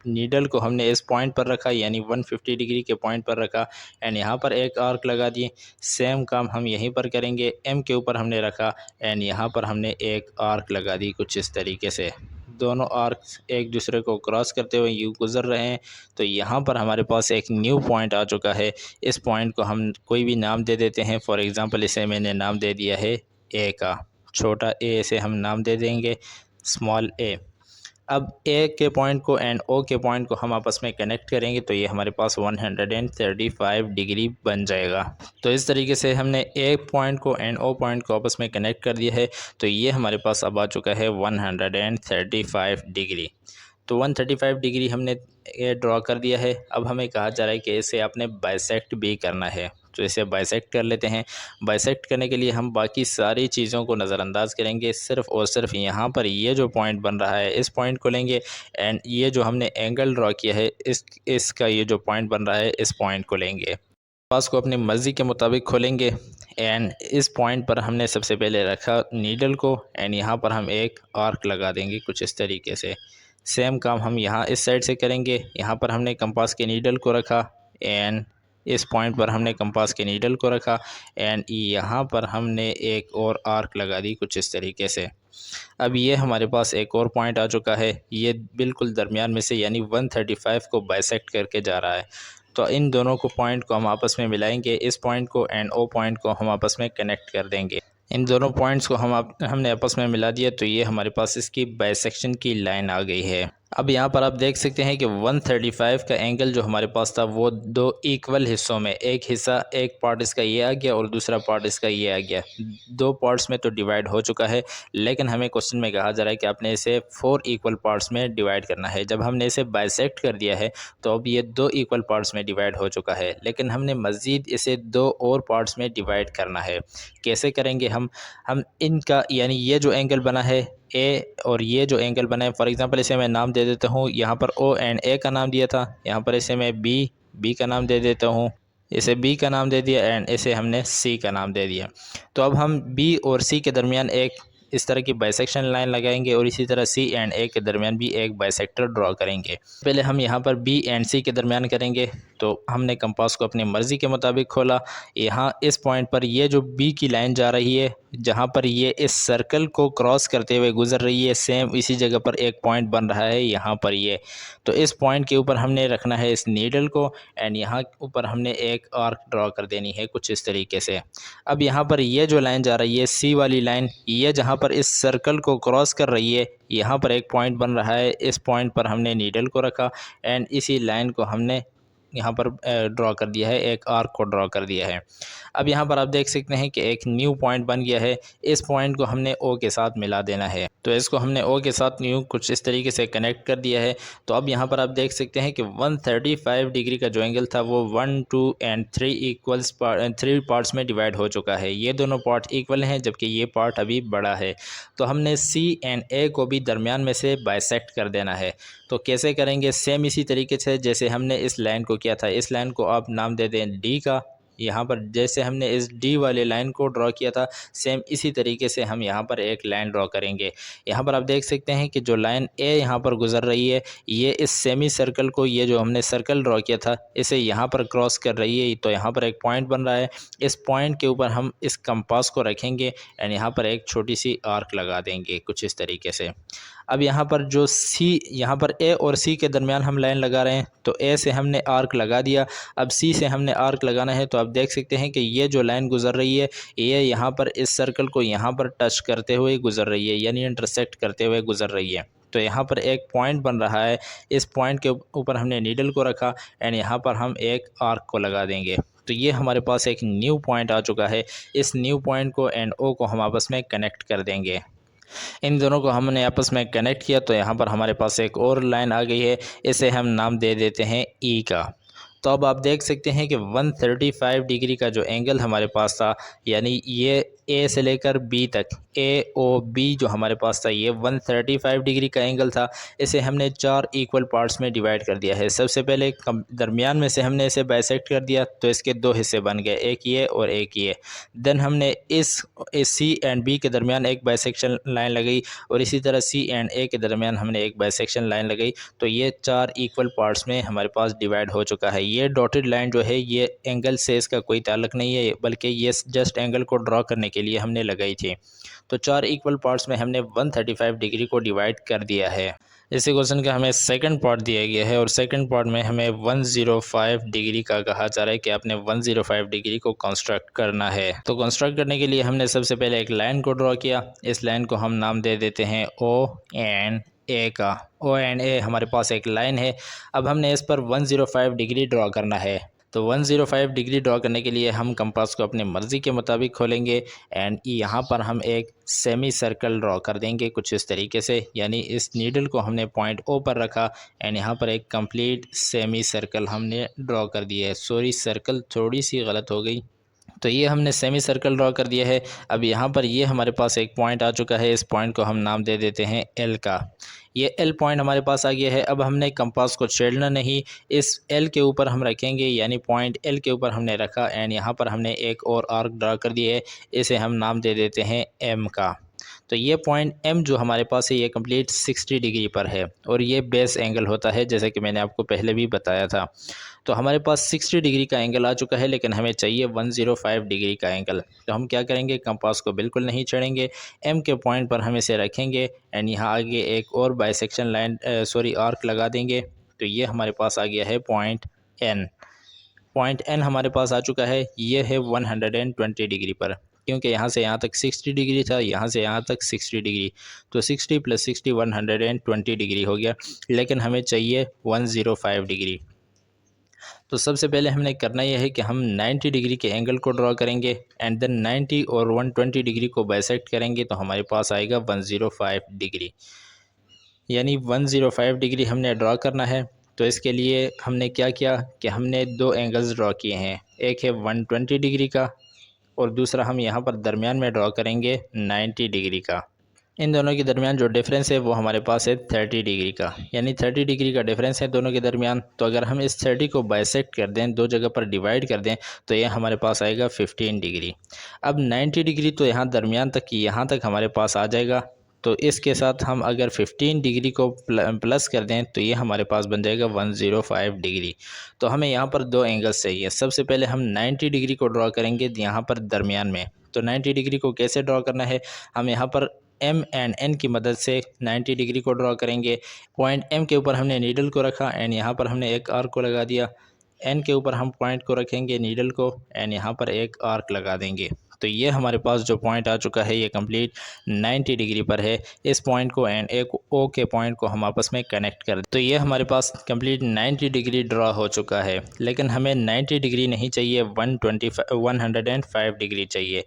नीडल को हमने इस पॉइंट पर रखा यानी 150 डिग्री के पॉइंट पर रखा एंड यहाँ पर एक आर्क लगा दिए। सेम काम हम यहीं पर करेंगे। एम के ऊपर हमने रखा एंड यहाँ पर हमने एक आर्क लगा दी कुछ इस तरीके से। दोनों आर्क्स एक दूसरे को क्रॉस करते हुए यूँ गुजर रहे हैं। तो यहाँ पर हमारे पास एक न्यू पॉइंट आ चुका है। इस पॉइंट को हम कोई भी नाम दे देते हैं। फॉर एग्ज़ाम्पल इसे मैंने नाम दे दिया है ए का, छोटा ए इसे हम नाम दे देंगे, स्मॉल ए। अब ए के पॉइंट को एंड ओ के पॉइंट को हम आपस में कनेक्ट करेंगे तो ये हमारे पास 135 डिग्री बन जाएगा। तो इस तरीके से हमने ए पॉइंट को एंड ओ पॉइंट को आपस में कनेक्ट कर दिया है। तो ये हमारे पास अब आ चुका है 135 डिग्री। तो 135 डिग्री हमने ये ड्रॉ कर दिया है। अब हमें कहा जा रहा है कि इसे आपने बाइसेक्ट भी करना है, तो इसे बाइसेक्ट कर लेते हैं। बाइसेक्ट करने के लिए हम बाकी सारी चीज़ों को नज़रअंदाज करेंगे, सिर्फ़ और सिर्फ यहाँ पर ये जो पॉइंट बन रहा है इस पॉइंट को लेंगे एंड ये जो हमने एंगल ड्रॉ किया है इसका ये जो पॉइंट बन रहा है इस पॉइंट को लेंगे। पास को अपनी मर्ज़ी के मुताबिक खोलेंगे एंड इस पॉइंट पर हमने सबसे पहले रखा नीडल को एंड यहाँ पर हम एक आर्क लगा देंगे कुछ इस तरीके से। सेम काम हम यहाँ इस साइड से करेंगे। यहाँ पर हमने कंपास के नीडल को रखा एंड इस पॉइंट पर हमने कंपास के नीडल को रखा एंड यहाँ पर हमने एक और आर्क लगा दी कुछ इस तरीके से। अब ये हमारे पास एक और पॉइंट आ चुका है, ये बिल्कुल दरमियान में से यानी 135 को बाइसेक्ट करके जा रहा है। तो इन दोनों को पॉइंट को हम आपस में मिलाएंगे, इस पॉइंट को एंड ओ पॉइंट को हम आपस में कनेक्ट कर देंगे। इन दोनों पॉइंट्स को हमने आपस में मिला दिया तो ये हमारे पास इसकी बाइसेक्शन की लाइन आ गई है। अब यहाँ पर आप देख सकते हैं कि 135 का एंगल जो हमारे पास था वो दो इक्वल हिस्सों में, एक हिस्सा एक पार्ट इसका ये आ गया और दूसरा पार्ट इसका ये आ गया। दो पार्ट्स में तो डिवाइड हो चुका है, लेकिन हमें क्वेश्चन में कहा जा रहा है कि आपने इसे 4 इक्वल पार्ट्स में डिवाइड करना है। जब हमने इसे बाइसेक्ट कर दिया है तो अब ये 2 इक्वल पार्ट्स में डिवाइड हो चुका है, लेकिन हमने मज़ीद इसे 2 और पार्ट्स में डिवाइड करना है। कैसे करेंगे हम इनका यानी ये जो एंगल बना है ए और ये जो एंगल बना है, फॉर एग्जांपल इसे मैं नाम दे देता हूँ। यहाँ पर ओ एंड ए का नाम दिया था, यहाँ पर इसे मैं बी का नाम दे देता हूँ, इसे बी का नाम दे दिया एंड इसे हमने सी का नाम दे दिया। तो अब हम बी और सी के दरमियान एक इस तरह की बाइसेक्शन लाइन लगाएंगे और इसी तरह सी एंड ए के दरमियान भी एक बाइसेक्टर ड्रॉ करेंगे। पहले हम यहाँ पर बी एंड सी के दरमियान करेंगे। तो हमने कंपास को अपनी मर्ज़ी के मुताबिक खोला। यहाँ इस पॉइंट पर ये जो बी की लाइन जा रही है, जहाँ पर ये इस सर्कल को क्रॉस करते हुए गुजर रही है, सेम इसी जगह पर एक पॉइंट बन रहा है यहाँ पर ये। तो इस पॉइंट के ऊपर हमने रखना है इस नीडल को एंड यहाँ ऊपर हमने एक आर्क ड्रॉ कर देनी है कुछ इस तरीके से। अब यहाँ पर ये जो लाइन जा रही है सी वाली लाइन, ये जहाँ पर इस सर्कल को क्रॉस कर रही है, यहाँ पर एक पॉइंट बन रहा है। इस पॉइंट पर हमने नीडल को रखा एंड इसी लाइन को हमने यहाँ पर ड्रॉ कर दिया है, एक आर्क को ड्रॉ कर दिया है। अब यहाँ पर आप देख सकते हैं कि एक न्यू पॉइंट बन गया है। इस पॉइंट को हमने ओ के साथ मिला देना है। तो इसको हमने ओ के साथ न्यू कुछ इस तरीके से कनेक्ट कर दिया है। तो अब यहाँ पर आप देख सकते हैं कि 135 डिग्री का जो एंगल था वो 1, 2 एंड 3 पार्ट्स में डिवाइड हो चुका है। ये दोनों पार्ट इक्वल हैं जबकि ये पार्ट अभी बड़ा है। तो हमने सी एंड ए को भी दरमियान में से बाइसेक्ट कर देना है। तो कैसे करेंगे? सेम इसी तरीके से जैसे हमने इस लाइन को किया था। इस लाइन को आप नाम दे दें डी का। यहाँ पर जैसे हमने इस डी वाले लाइन को ड्रॉ किया था, सेम इसी तरीके से हम यहाँ पर एक लाइन ड्रॉ करेंगे। यहाँ पर आप देख सकते हैं कि जो लाइन ए यहाँ पर गुजर रही है, ये इस सेमी सर्कल को, ये जो हमने सर्कल ड्रॉ किया था, इसे यहाँ पर क्रॉस कर रही है। तो यहाँ पर एक पॉइंट बन रहा है। इस पॉइंट के ऊपर हम इस कंपास को रखेंगे एंड यहाँ पर एक छोटी सी आर्क लगा देंगे कुछ इस तरीके से। अब यहाँ पर जो सी, यहाँ पर ए और सी के दरमियान हम लाइन लगा रहे हैं। तो ए से हमने आर्क लगा दिया, अब सी से हमने आर्क लगाना है। तो आप देख सकते हैं कि ये जो लाइन गुजर रही है, ये यहाँ पर इस सर्कल को यहाँ पर टच करते हुए गुजर रही है, यानी इंटरसेक्ट करते हुए गुजर रही है। तो यहाँ पर एक पॉइंट बन रहा है। इस पॉइंट के ऊपर हमने नीडल को रखा एंड यहाँ पर हम एक आर्क को लगा देंगे। तो ये हमारे पास एक न्यू पॉइंट आ चुका है। इस न्यू पॉइंट को एंड ओ को हम आपस में कनेक्ट कर देंगे। इन दोनों को हमने आपस में कनेक्ट किया तो यहाँ पर हमारे पास एक और लाइन आ गई है। इसे हम नाम दे देते हैं ई का। तो अब आप देख सकते हैं कि 135 डिग्री का जो एंगल हमारे पास था, यानी ये ए से लेकर बी तक, ए ओ बी जो हमारे पास था, ये 135 डिग्री का एंगल था। इसे हमने 4 इक्वल पार्ट्स में डिवाइड कर दिया है। सबसे पहले दरमियान में से हमने इसे बाइसेक्ट कर दिया, तो इसके 2 हिस्से बन गए, एक ये और एक ये। देन हमने इस सी एंड बी के दरमियान एक बाइसेक्शन लाइन लगाई और इसी तरह सी एंड ए के दरमियान हमने एक बाइसेक्शन लाइन लगाई। तो ये 4 इक्वल पार्ट्स में हमारे पास डिवाइड हो चुका है। ये डॉटेड लाइन जो है, ये एंगल से इसका कोई ताल्लुक नहीं है, बल्कि ये जस्ट एंगल को ड्रॉ करने के लिए हमने लगाई थी। तो 4 इक्वल पार्ट्स में हमने 135 डिग्री को डिवाइड कर दिया है। इसी क्वेश्चन का हमें सेकंड पार्ट दिया गया है और सेकंड पार्ट में हमें 105 डिग्री का कहा जा रहा है कि आपने 105 डिग्री को कंस्ट्रक्ट करना है। तो कंस्ट्रक्ट करने के लिए हमने सबसे पहले एक लाइन को ड्रॉ किया। इस लाइन को हम नाम दे देते हैं ओ एंड ए का। ओ एंड ए हमारे पास एक लाइन है। अब हमने इस पर 105 डिग्री ड्रॉ करना है। तो 105 डिग्री ड्रॉ करने के लिए हम कंपास को अपनी मर्ज़ी के मुताबिक खोलेंगे एंड यहाँ पर हम एक सेमी सर्कल ड्रॉ कर देंगे कुछ इस तरीके से, यानी इस नीडल को हमने पॉइंट ओ पर रखा एंड यहाँ पर एक कंप्लीट सेमी सर्कल हमने ड्रॉ कर दिया है। सॉरी, सर्कल थोड़ी सी गलत हो गई। तो ये हमने सेमी सर्कल ड्रॉ कर दिया है। अब यहाँ पर ये हमारे पास एक पॉइंट आ चुका है। इस पॉइंट को हम नाम दे देते हैं एल का। ये एल पॉइंट हमारे पास आ गया है। अब हमने कंपास को छेड़ना नहीं, इस एल के ऊपर हम रखेंगे, यानी पॉइंट एल के ऊपर हमने रखा एंड यहाँ पर हमने एक और आर्क ड्रा कर दिया है। इसे हम नाम दे देते हैं एम का। तो ये पॉइंट एम जो हमारे पास है, ये कंप्लीट 60 डिग्री पर है और ये बेस एंगल होता है, जैसे कि मैंने आपको पहले भी बताया था। तो हमारे पास 60 डिग्री का एंगल आ चुका है, लेकिन हमें चाहिए 105 डिग्री का एंगल। तो हम क्या करेंगे? कंपास को बिल्कुल नहीं छेड़ेंगे, एम के पॉइंट पर हम इसे रखेंगे एंड यहाँ आगे एक और बाइसेक्शन लाइन आर्क लगा देंगे। तो ये हमारे पास आ गया है पॉइंट एन। पॉइंट एन हमारे पास आ चुका है। ये है 120 डिग्री पर, क्योंकि यहाँ से यहाँ तक 60 डिग्री था, यहाँ से यहाँ तक 60 डिग्री। तो 60 + 60 120 डिग्री हो गया, लेकिन हमें चाहिए 105 डिग्री। तो सबसे पहले हमने करना यह है कि हम 90 डिग्री के एंगल को ड्रॉ करेंगे एंड देन 90 और 120 डिग्री को बाइसेक्ट करेंगे। तो हमारे पास आएगा 105 डिग्री, यानी 105 डिग्री हमने ड्रॉ करना है। तो इसके लिए हमने क्या किया कि हमने 2 एंगल्स ड्रॉ किए हैं। एक है 120 डिग्री का और दूसरा हम यहाँ पर दरमियान में ड्रॉ करेंगे 90 डिग्री का। इन दोनों के दरमियान जो डिफरेंस है वो हमारे पास है 30 डिग्री का, यानी 30 डिग्री का डिफरेंस है दोनों के दरमियान। तो अगर हम इस 30 को बाइसेक्ट कर दें, दो जगह पर डिवाइड कर दें, तो ये हमारे पास आएगा 15 डिग्री। अब 90 डिग्री तो यहाँ दरमियान तक, यहाँ तक हमारे पास आ जाएगा। तो इसके साथ हम अगर 15 डिग्री को प्लस कर दें तो ये हमारे पास बन जाएगा 105 डिग्री। तो हमें यहाँ पर दो एंगल्स चाहिए। सबसे पहले हम 90 डिग्री को ड्रॉ करेंगे यहाँ पर दरमियान में। तो 90 डिग्री को कैसे ड्रॉ करना है, हम यहाँ पर एम एंड एन की मदद से 90 डिग्री को ड्रॉ करेंगे। पॉइंट एम के ऊपर हमने नीडल को रखा एंड यहाँ पर हमने एक आर्क को लगा दिया। एन के ऊपर हम पॉइंट को रखेंगे नीडल को एंड यहाँ पर एक आर्क लगा देंगे। तो ये हमारे पास जो पॉइंट आ चुका है ये कंप्लीट 90 डिग्री पर है। इस पॉइंट को एंड एक ओ के पॉइंट को हम आपस में कनेक्ट कर दें। तो ये हमारे पास कंप्लीट 90 डिग्री ड्रॉ हो चुका है। लेकिन हमें 90 डिग्री नहीं चाहिए, 105 डिग्री चाहिए।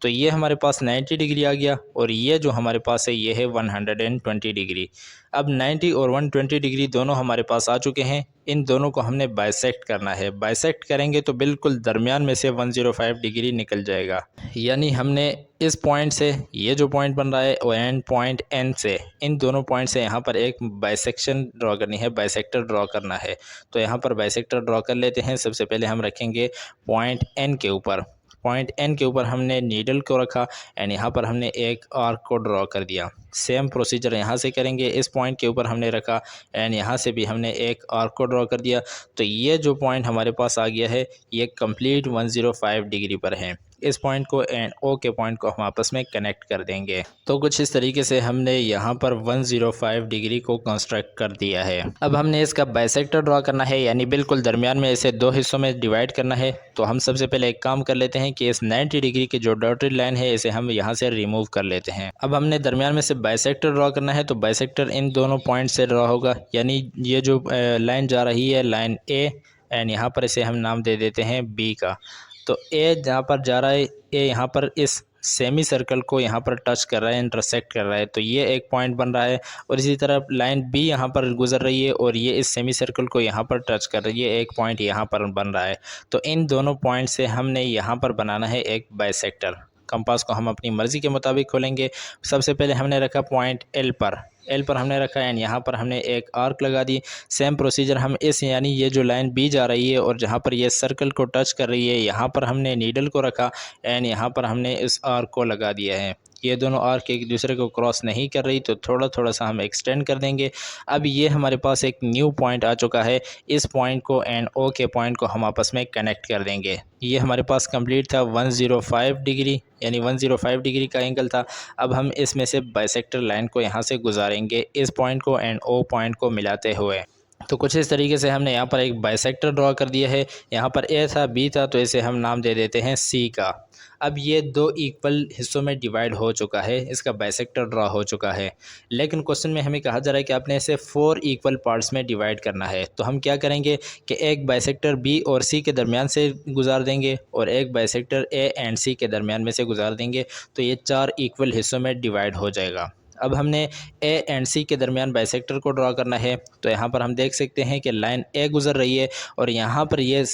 तो ये हमारे पास 90 डिग्री आ गया और ये जो हमारे पास है ये है 120 डिग्री। अब 90 और 120 डिग्री दोनों हमारे पास आ चुके हैं। इन दोनों को हमने बाइसेक्ट करना है। बाइसेक्ट करेंगे तो बिल्कुल दरमियान में से 105 डिग्री निकल जाएगा। यानी हमने इस पॉइंट से, ये जो पॉइंट बन रहा है और एंड पॉइंट एन से, इन दोनों पॉइंट से यहाँ पर एक बाइसेक्शन ड्रॉ करनी है, बाइसेक्टर ड्रॉ करना है। तो यहाँ पर बाइसेक्टर ड्रॉ कर लेते हैं। सबसे पहले हम रखेंगे पॉइंट एन के ऊपर। पॉइंट एन के ऊपर हमने नीडल को रखा एंड यहाँ पर हमने एक आर्क को ड्रॉ कर दिया। सेम प्रोसीजर यहाँ से करेंगे। इस पॉइंट के ऊपर हमने रखा एंड यहाँ से भी हमने एक आर्क को ड्रॉ कर दिया। तो ये जो पॉइंट हमारे पास आ गया है ये कंप्लीट 105 डिग्री पर है। इस पॉइंट को एंड ओ के पॉइंट को हम आपस में कनेक्ट कर देंगे। तो कुछ इस तरीके से हमने यहाँ पर 105 डिग्री को कंस्ट्रक्ट कर दिया है। अब हमने इसका बाइसेक्टर ड्रॉ करना है, यानी बिल्कुल दरमियान में इसे दो हिस्सों में डिवाइड करना है। तो हम सबसे पहले एक काम कर लेते हैं कि इस 90 डिग्री की जो डॉटेड लाइन है इसे हम यहाँ से रिमूव कर लेते हैं। अब हमने दरमियान में से बाइसेक्टर ड्रॉ करना है। तो बाइसेक्टर इन दोनों पॉइंट से ड्रॉ होगा, यानी ये जो लाइन जा रही है लाइन ए एंड यहाँ पर इसे हम नाम दे देते हैं बी का। तो ए जहाँ पर जा रहा है, ए यहाँ पर इस सेमी सर्कल को यहाँ पर टच कर रहा है, इंटरसेक्ट कर रहा है। तो ये एक पॉइंट बन रहा है और इसी तरह लाइन बी यहाँ पर गुजर रही है और ये इस सेमी सर्कल को यहाँ पर टच कर रही है, एक पॉइंट यहाँ पर बन रहा है। तो इन दोनों पॉइंट से हमने यहाँ पर बनाना है एक बाइसेक्टर। कंपास को हम अपनी मर्ज़ी के मुताबिक खोलेंगे। सबसे पहले हमने रखा पॉइंट एल पर हमने रखा एंड यहाँ पर हमने एक आर्क लगा दी। सेम प्रोसीजर हम इस, यानी ये जो लाइन बी जा रही है और जहाँ पर ये सर्कल को टच कर रही है यहाँ पर हमने नीडल को रखा एंड यहाँ पर हमने इस आर्क को लगा दिया है। ये दोनों आर्क एक दूसरे को क्रॉस नहीं कर रही तो थोड़ा थोड़ा सा हम एक्सटेंड कर देंगे। अब ये हमारे पास एक न्यू पॉइंट आ चुका है। इस पॉइंट को एंड ओ के पॉइंट को हम आपस में कनेक्ट कर देंगे। ये हमारे पास कंप्लीट था 105 डिग्री, यानी 105 डिग्री का एंगल था। अब हम इसमें से बाइसेक्टर लाइन को यहाँ से गुजारेंगे इस पॉइंट को एंड ओ पॉइंट को मिलाते हुए। तो कुछ इस तरीके से हमने यहाँ पर एक बाइसेक्टर ड्रॉ कर दिया है। यहाँ पर ए था, बी था, तो इसे हम नाम दे देते हैं सी का। अब ये दो इक्वल हिस्सों में डिवाइड हो चुका है, इसका बाइसेक्टर ड्रॉ हो चुका है। लेकिन क्वेश्चन में हमें कहा जा रहा है कि आपने इसे 4 इक्वल पार्ट्स में डिवाइड करना है। तो हम क्या करेंगे कि एक बाइसेक्टर बी और सी के दरमियान से गुजार देंगे और एक बाइसेक्टर ए एंड सी के दरमियान में से गुजार देंगे। तो ये 4 इक्वल हिस्सों में डिवाइड हो जाएगा। अब हमने ए एंड सी के दरमियान बाइसेक्टर को ड्रॉ करना है। तो यहाँ पर हम देख सकते हैं कि लाइन ए गुजर रही है और यहाँ पर ये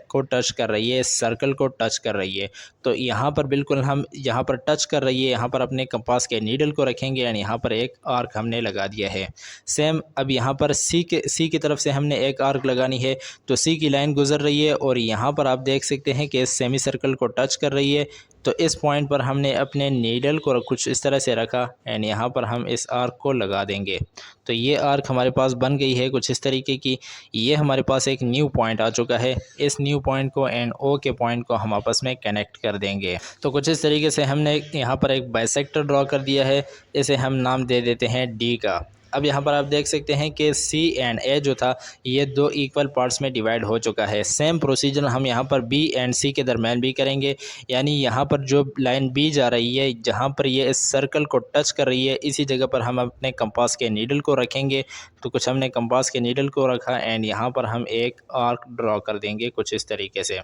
को टच कर रही है, सर्कल को टच कर रही है। तो यहाँ पर बिल्कुल हम यहाँ पर टच कर रही है, यहाँ पर अपने कंपास के नीडल को रखेंगे एंड यहाँ पर एक आर्क हमने लगा दिया है। सेम अब यहाँ पर सी की तरफ से हमने एक आर्क लगानी है। तो सी की लाइन गुजर रही है और यहाँ पर आप देख सकते हैं कि इस सेमी सर्कल को टच कर रही है। तो इस पॉइंट पर हमने अपने नीडल को कुछ इस तरह से रखा एंड यहाँ पर हम इस आर्क को लगा देंगे। तो ये आर्क हमारे पास बन गई है कुछ इस तरीके की। ये हमारे पास एक न्यू पॉइंट आ चुका है। इस न्यू पॉइंट को एंड ओ के पॉइंट को हम आपस में कनेक्ट कर देंगे। तो कुछ इस तरीके से हमने यहाँ पर एक बाइसेक्टर ड्रॉ कर दिया है। इसे हम नाम दे देते हैं डी का। अब यहाँ पर आप देख सकते हैं कि सी एंड ए जो था ये दो इक्वल पार्ट्स में डिवाइड हो चुका है। सेम प्रोसीजर हम यहाँ पर बी एंड सी के दरमियान भी करेंगे, यानी यहाँ पर जो लाइन बी जा रही है जहाँ पर ये इस सर्कल को टच कर रही है इसी जगह पर हम अपने कंपास के नीडल को रखेंगे। तो कुछ हमने कंपास के नीडल को रखा एंड यहाँ पर हम एक आर्क ड्रॉ कर देंगे कुछ इस तरीके से।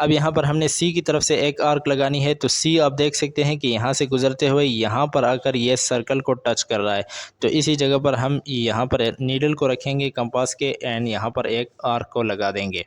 अब यहाँ पर हमने सी की तरफ से एक आर्क लगानी है। तो सी आप देख सकते हैं कि यहाँ से गुजरते हुए यहाँ पर आकर ये सर्कल को टच कर रहा है। तो इसी जगह पर हम यहाँ पर नीडल को रखेंगे कंपास के एंड यहाँ पर एक आर्क को लगा देंगे।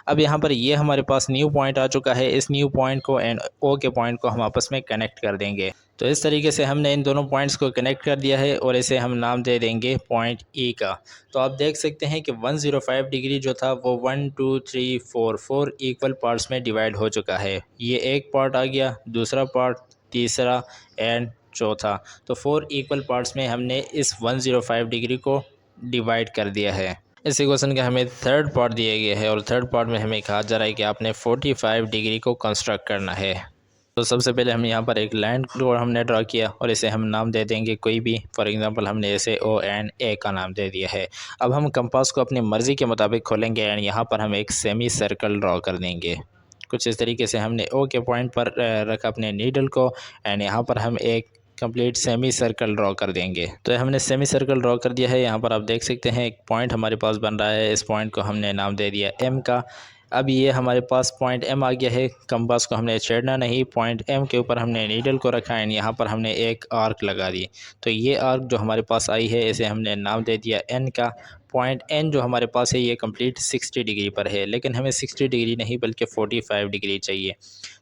अब यहाँ पर ये हमारे पास न्यू पॉइंट आ चुका है। इस न्यू पॉइंट को एंड ओ के पॉइंट को हम आपस में कनेक्ट कर देंगे। तो इस तरीके से हमने इन दोनों पॉइंट्स को कनेक्ट कर दिया है और इसे हम नाम दे देंगे पॉइंट ई का। तो आप देख सकते हैं कि 105 डिग्री जो था वो 1 2 3 4 इक्वल पार्ट्स में डिवाइड हो चुका है। ये एक पार्ट आ गया, दूसरा पार्ट, तीसरा एंड चौथा। तो 4 इक्वल पार्ट्स में हमने इस 105 डिग्री को डिवाइड कर दिया है। इस इक्वेशन का हमें थर्ड पार्ट दिया गया है और थर्ड पार्ट में हमें कहा जा रहा है कि आपने 45 डिग्री को कंस्ट्रक्ट करना है। तो सबसे पहले हम यहाँ पर एक लाइन को हमने ड्रा किया और इसे हम नाम दे देंगे कोई भी। फॉर एग्जांपल हमने इसे ओ एंड ए का नाम दे दिया है। अब हम कंपास को अपनी मर्ज़ी के मुताबिक खोलेंगे एंड यहाँ पर हम एक सेमी सर्कल ड्रा कर देंगे। कुछ इस तरीके से हमने ओ के पॉइंट पर रखा अपने नीडल को एंड यहाँ पर हम एक कंप्लीट सेमी सर्कल ड्रॉ कर देंगे। तो हमने सेमी सर्कल ड्रॉ कर दिया है। यहाँ पर आप देख सकते हैं एक पॉइंट हमारे पास बन रहा है। इस पॉइंट को हमने नाम दे दिया एम का। अब ये हमारे पास पॉइंट एम आ गया है। कंपास को हमने छेड़ना नहीं, पॉइंट एम के ऊपर हमने नीडल को रखा है। यहाँ पर हमने एक आर्क लगा दी। तो ये आर्क जो हमारे पास आई है इसे हमने नाम दे दिया एन का। पॉइंट एन जो हमारे पास है ये कंप्लीट 60 डिग्री पर है, लेकिन हमें 60 डिग्री नहीं बल्कि 45 डिग्री चाहिए।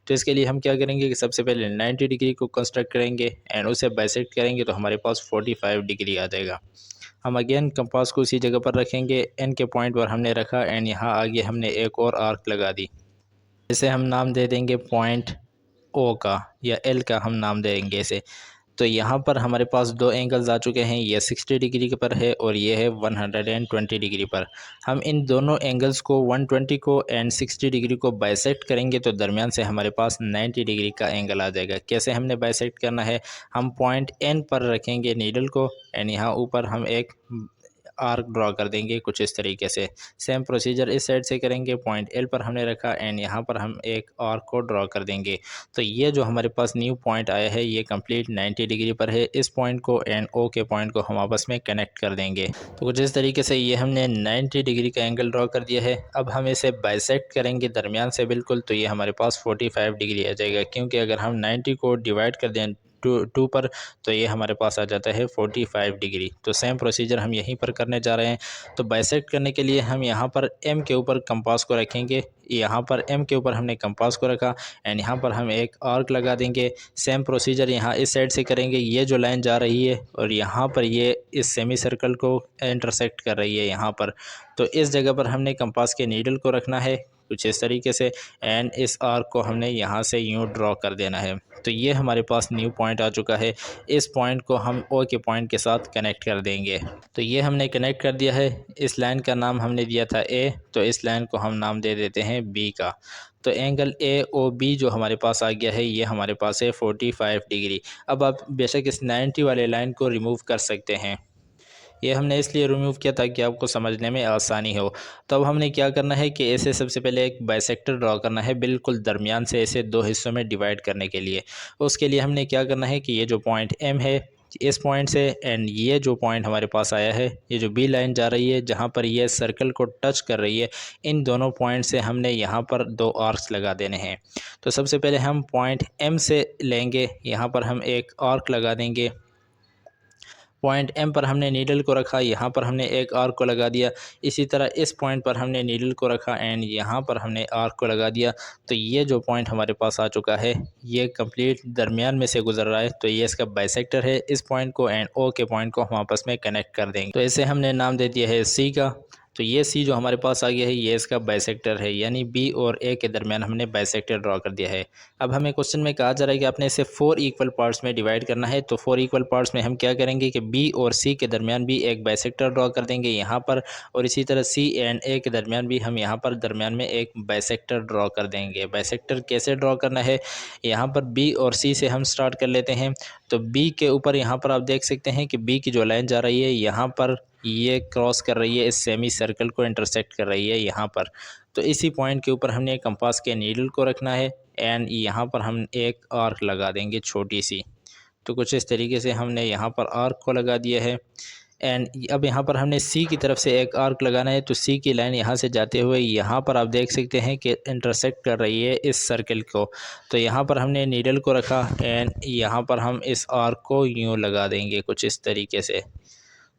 तो इसके लिए हम क्या करेंगे कि सबसे पहले 90 डिग्री को कंस्ट्रक्ट करेंगे एंड उसे बाइसेक्ट करेंगे तो हमारे पास 45 डिग्री आ जाएगा। हम अगेन कंपास को उसी जगह पर रखेंगे, एन के पॉइंट पर हमने रखा एंड यहाँ आगे हमने एक और आर्क लगा दी। इसे हम नाम दे देंगे पॉइंट ओ का या एल का हम नाम देंगे इसे। तो यहाँ पर हमारे पास दो एंगल्स आ चुके हैं, ये 60 डिग्री के पर है और ये है 120 डिग्री पर। हम इन दोनों एंगल्स को 120 को एंड 60 डिग्री को बाइसेक्ट करेंगे तो दरमियान से हमारे पास 90 डिग्री का एंगल आ जाएगा। कैसे हमने बाइसेक्ट करना है, हम पॉइंट एन पर रखेंगे नीडल को एंड यहाँ ऊपर हम एक आर्क ड्रॉ कर देंगे कुछ इस तरीके से। सेम प्रोसीजर इस साइड से करेंगे। पॉइंट एल पर हमने रखा एंड यहाँ पर हम एक आर्क को ड्रॉ कर देंगे। तो ये जो हमारे पास न्यू पॉइंट आया है ये कंप्लीट 90 डिग्री पर है। इस पॉइंट को एंड ओ के पॉइंट को हम आपस में कनेक्ट कर देंगे। तो कुछ इस तरीके से ये हमने 90 डिग्री का एंगल ड्रॉ कर दिया है। अब हम इसे बाइसेक्ट करेंगे दरमियान से बिल्कुल, तो ये हमारे पास 45 डिग्री आ जाएगा, क्योंकि अगर हम 90 को डिवाइड कर दें टू पर तो ये हमारे पास आ जाता है 45 डिग्री। तो सेम प्रोसीजर हम यहीं पर करने जा रहे हैं। तो बाइसेक्ट करने के लिए हम यहाँ पर एम के ऊपर कंपास को रखेंगे। यहाँ पर एम के ऊपर हमने कंपास को रखा एंड यहाँ पर हम एक आर्क लगा देंगे। सेम प्रोसीजर यहाँ इस साइड से करेंगे। ये जो लाइन जा रही है और यहाँ पर ये इस सेमी सर्कल को इंटरसेक्ट कर रही है यहाँ पर, तो इस जगह पर हमने कंपास के नीडल को रखना है कुछ इस तरीके से एंड इस आर्क को हमने यहाँ से यूँ ड्रॉ कर देना है। तो ये हमारे पास न्यू पॉइंट आ चुका है। इस पॉइंट को हम ओ के पॉइंट के साथ कनेक्ट कर देंगे। तो ये हमने कनेक्ट कर दिया है। इस लाइन का नाम हमने दिया था ए, तो इस लाइन को हम नाम दे देते हैं बी का। तो एंगल ए ओ बी जो हमारे पास आ गया है ये हमारे पास है 45 डिग्री। अब आप बेशक इस 90 वाले लाइन को रिमूव कर सकते हैं। ये हमने इसलिए रिमूव किया ताकि आपको समझने में आसानी हो। तो अब हमने क्या करना है कि इसे सबसे पहले एक बाइसेक्टर ड्रॉ करना है बिल्कुल दरमियान से, इसे दो हिस्सों में डिवाइड करने के लिए। उसके लिए हमने क्या करना है कि ये जो पॉइंट एम है इस पॉइंट से एंड ये जो पॉइंट हमारे पास आया है, ये जो बी लाइन जा रही है जहाँ पर ये सर्कल को टच कर रही है, इन दोनों पॉइंट से हमने यहाँ पर दो आर्क्स लगा देने हैं। तो सबसे पहले हम पॉइंट एम से लेंगे, यहाँ पर हम एक आर्क लगा देंगे। पॉइंट एम पर हमने नीडल को रखा, यहाँ पर हमने एक आर्क को लगा दिया। इसी तरह इस पॉइंट पर हमने नीडल को रखा एंड यहाँ पर हमने आर्क को लगा दिया। तो ये जो पॉइंट हमारे पास आ चुका है ये कंप्लीट दरमियान में से गुजर रहा है, तो ये इसका बाइसेक्टर है। इस पॉइंट को एंड ओ के पॉइंट को हम आपस में कनेक्ट कर देंगे। तो इसे हमने नाम दे दिया है सी का। तो ये सी जो हमारे पास आ गया है ये इसका बाइसेक्टर है, यानी बी और ए के दरमियान हमने बाइसेक्टर ड्रॉ कर दिया है। अब हमें क्वेश्चन में कहा जा रहा है कि आपने इसे 4 इक्वल पार्ट्स में डिवाइड करना है। तो 4 इक्वल पार्ट्स में हम क्या करेंगे कि बी और सी के दरमियान भी एक बाइसेक्टर ड्रॉ कर देंगे यहाँ पर, और इसी तरह सी एंड ए के दरमियान भी हम यहाँ पर दरमियान में एक बाइसेक्टर ड्रॉ कर देंगे। बाइसेक्टर कैसे ड्रॉ करना है, यहाँ पर बी और सी से हम स्टार्ट कर लेते हैं। तो बी के ऊपर यहाँ पर आप देख सकते हैं कि बी की जो लाइन जा रही है यहाँ पर ये क्रॉस कर रही है, इस सेमी सर्कल को इंटरसेक्ट कर रही है यहाँ पर। तो इसी पॉइंट के ऊपर हमने कंपास के नीडल को रखना है एंड यहाँ पर हम एक आर्क लगा देंगे छोटी सी। तो कुछ इस तरीके से हमने यहाँ पर आर्क को लगा दिया है एंड अब यहाँ पर हमने सी की तरफ से एक आर्क लगाना है। तो सी की लाइन यहाँ से जाते हुए यहाँ पर आप देख सकते हैं कि इंटरसेक्ट कर रही है इस सर्कल को। तो यहाँ पर हमने नीडल को रखा एंड यहाँ पर हम इस आर्क को यूँ लगा देंगे कुछ इस तरीके से।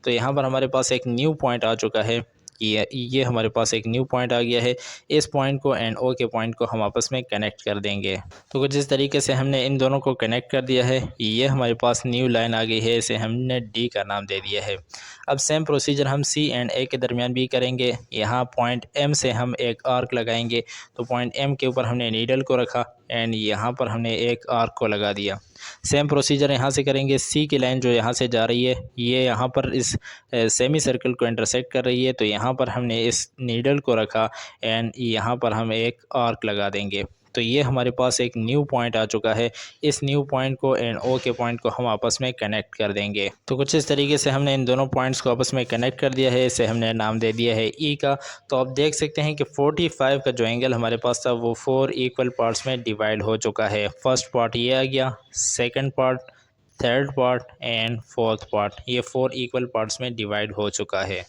तो यहाँ पर हमारे पास एक न्यू पॉइंट आ चुका है। ये हमारे पास एक न्यू पॉइंट आ गया है। इस पॉइंट को एंड ओ के पॉइंट को हम आपस में कनेक्ट कर देंगे। तो कुछ इस तरीके से हमने इन दोनों को कनेक्ट कर दिया है। ये हमारे पास न्यू लाइन आ गई है, इसे हमने डी का नाम दे दिया है। अब सेम प्रोसीजर हम सी एंड ए के दरमियान भी करेंगे। यहाँ पॉइंट एम से हम एक आर्क लगाएंगे। तो पॉइंट एम के ऊपर हमने नीडल को रखा एंड यहाँ पर हमने एक आर्क को लगा दिया। सेम प्रोसीजर यहाँ से करेंगे। सी की लाइन जो यहाँ से जा रही है ये यहाँ पर इस सेमी सर्कल को इंटरसेक्ट कर रही है, तो यहाँ पर हमने इस नीडल को रखा एंड यहाँ पर हम एक आर्क लगा देंगे। तो ये हमारे पास एक न्यू पॉइंट आ चुका है। इस न्यू पॉइंट को एंड ओ के पॉइंट को हम आपस में कनेक्ट कर देंगे। तो कुछ इस तरीके से हमने इन दोनों पॉइंट्स को आपस में कनेक्ट कर दिया है। इसे हमने नाम दे दिया है ई का। तो आप देख सकते हैं कि 45 का जो एंगल हमारे पास था वो 4 इक्वल पार्ट्स में डिवाइड हो चुका है। फर्स्ट पार्ट ये आ गया, second part, third part and fourth part, ये 4 इक्वल पार्ट्स में डिवाइड हो चुका है।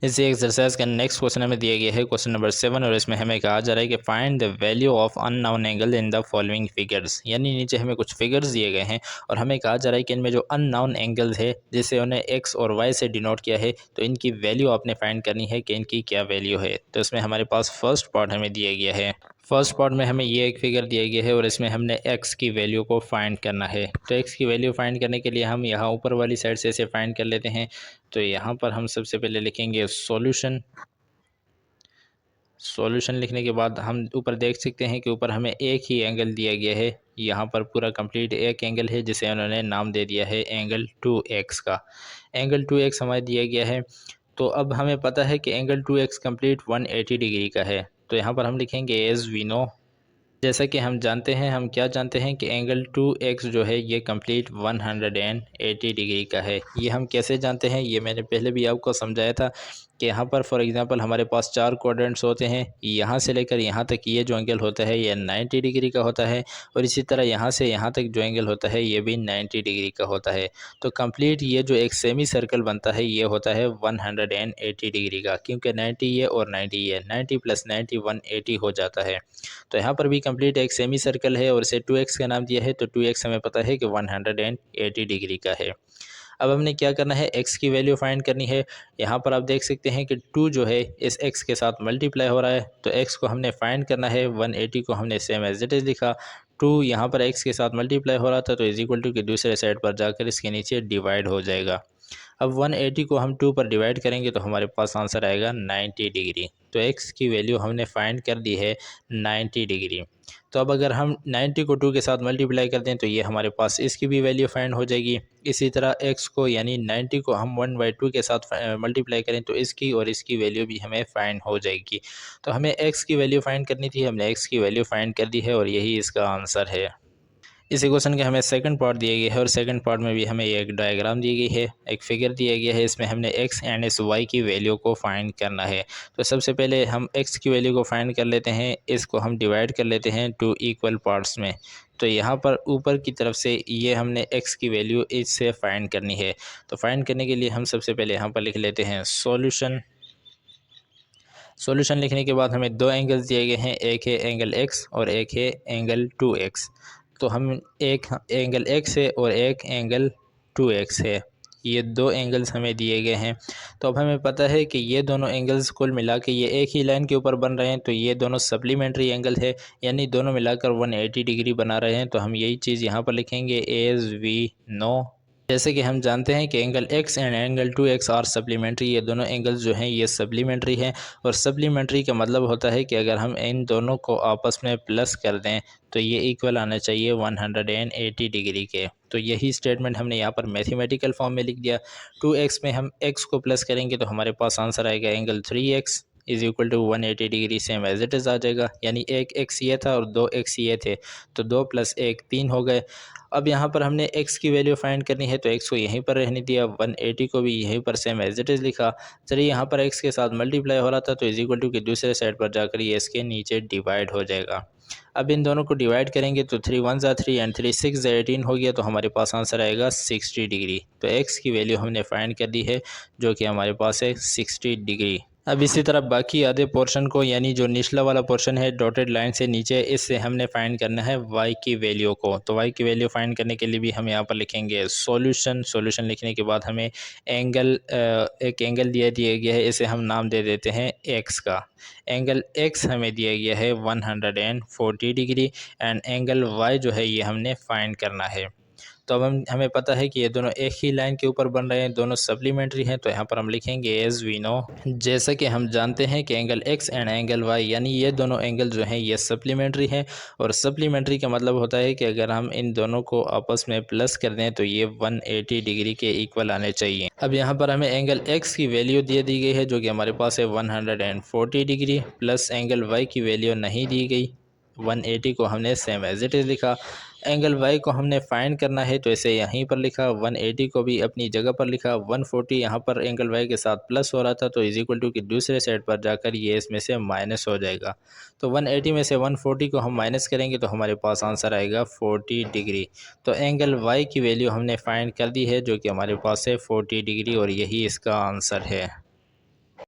इसी एक्सरसाइज का नेक्स्ट क्वेश्चन हमें दिया गया है, क्वेश्चन नंबर 7, और इसमें हमें कहा जा रहा है कि find the value of unknown angle in the following figures. यानी नीचे हमें कुछ फिगर्स दिए गए हैं और हमें कहा जा रहा है कि इनमें जो अननोन एंगल्स है जिसे उन्हें एक्स और वाई से डिनोट किया है, तो इनकी वैल्यू आपने फाइंड करनी है कि इनकी क्या वैल्यू है। तो इसमें हमारे पास फर्स्ट पार्ट हमें दिया गया है। फर्स्ट पार्ट में हमें ये एक फिगर दिया गया है और इसमें हमने x की वैल्यू को फाइंड करना है। तो x की वैल्यू फाइंड करने के लिए हम यहाँ ऊपर वाली साइड से इसे फाइंड कर लेते हैं। तो यहाँ पर हम सबसे पहले लिखेंगे सॉल्यूशन। सॉल्यूशन लिखने के बाद हम ऊपर देख सकते हैं कि ऊपर हमें एक ही एंगल दिया गया है। यहाँ पर पूरा कंप्लीट एक एंगल है जिसे उन्होंने नाम दे दिया है एंगल 2x का। एंगल 2x हमें दिया गया है। तो अब हमें पता है कि एंगल 2x कंप्लीट 180 डिग्री का है। तो यहाँ पर हम लिखेंगे एज वी नो, जैसा कि हम जानते हैं, हम क्या जानते हैं कि एंगल 2x जो है ये कंप्लीट 180 डिग्री का है। ये हम कैसे जानते हैं, ये मैंने पहले भी आपको समझाया था कि यहाँ पर फॉर एग्जांपल हमारे पास 4 क्वाड्रेंट्स होते हैं। यहाँ से लेकर यहाँ तक ये जो एंगल होता है ये 90 डिग्री का होता है और इसी तरह यहाँ से यहाँ तक जो एंगल होता है ये भी 90 डिग्री का होता है। तो कंप्लीट ये जो एक सेमी सर्कल बनता है ये होता है 180 डिग्री का, क्योंकि 90 ये और 90 ये, 90 + 90 180 हो जाता है। तो यहाँ पर भी कंप्लीट एक सेमी सर्कल है और इसे 2x का नाम दिया है। तो 2x हमें पता है कि 180 डिग्री का है। अब हमने क्या करना है, x की वैल्यू फाइंड करनी है। यहाँ पर आप देख सकते हैं कि 2 जो है इस x के साथ मल्टीप्लाई हो रहा है, तो x को हमने फाइंड करना है। 180 को हमने सेम एज इट इज़ लिखा। 2 यहाँ पर x के साथ मल्टीप्लाई हो रहा था तो = के दूसरे साइड पर जाकर इसके नीचे डिवाइड हो जाएगा। अब 180 को हम 2 पर डिवाइड करेंगे तो हमारे पास आंसर आएगा 90 डिग्री। तो x की वैल्यू हमने फाइंड कर दी है 90 डिग्री। तो अब अगर हम 90 को 2 के साथ मल्टीप्लाई कर दें तो ये हमारे पास इसकी भी वैल्यू फाइंड हो जाएगी। इसी तरह x को यानी 90 को हम 1/2 के साथ मल्टीप्लाई करें तो इसकी और इसकी वैल्यू भी हमें फाइंड हो जाएगी। तो हमें x की वैल्यू फाइंड करनी थी, हमने x की वैल्यू फाइंड कर दी है और यही इसका आंसर है। इसी क्वेश्चन का हमें सेकंड पार्ट दिया गया है और सेकंड पार्ट में भी हमें एक डायग्राम दी गई है, एक फिगर दिया गया है। इसमें हमने x एंड इस y की वैल्यू को फाइंड करना है। तो सबसे पहले हम x की वैल्यू को फाइंड कर लेते हैं। इसको हम डिवाइड कर लेते हैं 2 इक्वल पार्ट्स में। तो यहाँ पर ऊपर की तरफ से ये हमने x की वैल्यू इससे फाइंड करनी है। तो फाइंड करने के लिए हम सबसे पहले यहाँ पर लिख लेते हैं सॉल्यूशन। सॉल्यूशन लिखने के बाद हमें 2 एंगल्स दिए गए हैं, एक है एंगल x और एक है एंगल 2x। तो हम एक एंगल x है और एक एंगल 2x है, ये 2 एंगल्स हमें दिए गए हैं। तो अब हमें पता है कि ये दोनों एंगल्स कुल मिला के ये एक ही लाइन के ऊपर बन रहे हैं, तो ये दोनों सप्लीमेंट्री एंगल है, यानी दोनों मिलाकर 180 डिग्री बना रहे हैं। तो हम यही चीज़ यहाँ पर लिखेंगे एज वी नो। जैसे कि हम जानते हैं कि angle x and angle 2x are supplementary, ये दोनों एंगल्स जो हैं ये सप्लीमेंट्री हैं। और सप्लीमेंट्री का मतलब होता है कि अगर हम इन दोनों को आपस में प्लस कर दें तो ये इक्वल आना चाहिए 180 डिग्री के। तो यही स्टेटमेंट हमने यहाँ पर मैथमेटिकल फॉर्म में लिख दिया। 2x में हम x को प्लस करेंगे तो हमारे पास आंसर आएगा angle 3x = 180 degree, same as it is आ जाएगा। यानी एक x ये था और 2x ये थे, तो 2 + 1 3 हो गए। अब यहाँ पर हमने x की वैल्यू फाइंड करनी है, तो x को यहीं पर रहने दिया, 180 को भी यहीं पर सेम एज इट इज़ लिखा। चलिए यहाँ पर x के साथ मल्टीप्लाई हो रहा था तो = के दूसरे साइड पर जाकर ये इसके नीचे डिवाइड हो जाएगा। अब इन दोनों को डिवाइड करेंगे तो 3 × 1 = 3 एंड 3 × 6 = 18 हो गया। तो हमारे पास आंसर आएगा 60 डिग्री। तो x की वैल्यू हमने फाइंड कर दी है जो कि हमारे पास है 60 डिग्री। अब इसी तरह बाकी आधे पोर्शन को, यानी जो निचला वाला पोर्शन है डॉटेड लाइन से नीचे, इससे हमने फाइंड करना है y की वैल्यू को। तो y की वैल्यू फाइंड करने के लिए भी हम यहाँ पर लिखेंगे सॉल्यूशन। सॉल्यूशन लिखने के बाद हमें एक एंगल दिया गया है, इसे हम नाम दे देते हैं x का। एंगल x हमें दिया गया है 140 डिग्री, एंड एंगल y जो है ये हमने फाइंड करना है। तो अब हमें पता है कि ये दोनों एक ही लाइन के ऊपर बन रहे हैं, दोनों सप्लीमेंट्री हैं, तो यहाँ पर हम लिखेंगे एज वी नो। जैसा कि हम जानते हैं कि angle X and angle Y, यानी ये दोनों एंगल जो हैं ये सप्लीमेंट्री हैं, और सप्लीमेंट्री का मतलब होता है कि अगर हम इन दोनों को आपस में प्लस कर दें तो ये 180 डिग्री के इक्वल आने चाहिए। अब यहाँ पर हमें एंगल एक्स की वैल्यू दे दी गई है जो कि हमारे पास है 140 डिग्री, प्लस एंगल वाई की वैल्यू नहीं दी गई, 180 को हमने सेम एज इट इज़ लिखा। एंगल वाई को हमने फाइंड करना है तो इसे यहीं पर लिखा, 180 को भी अपनी जगह पर लिखा, 140 यहाँ पर एंगल वाई के साथ प्लस हो रहा था तो इज इक्वल टू की दूसरे साइड पर जाकर ये इसमें से माइनस हो जाएगा। तो 180 में से 140 को हम माइनस करेंगे तो हमारे पास आंसर आएगा 40 डिग्री। तो एंगल वाई की वैल्यू हमने फाइंड कर दी है जो कि हमारे पास है 40 डिग्री, और यही इसका आंसर है।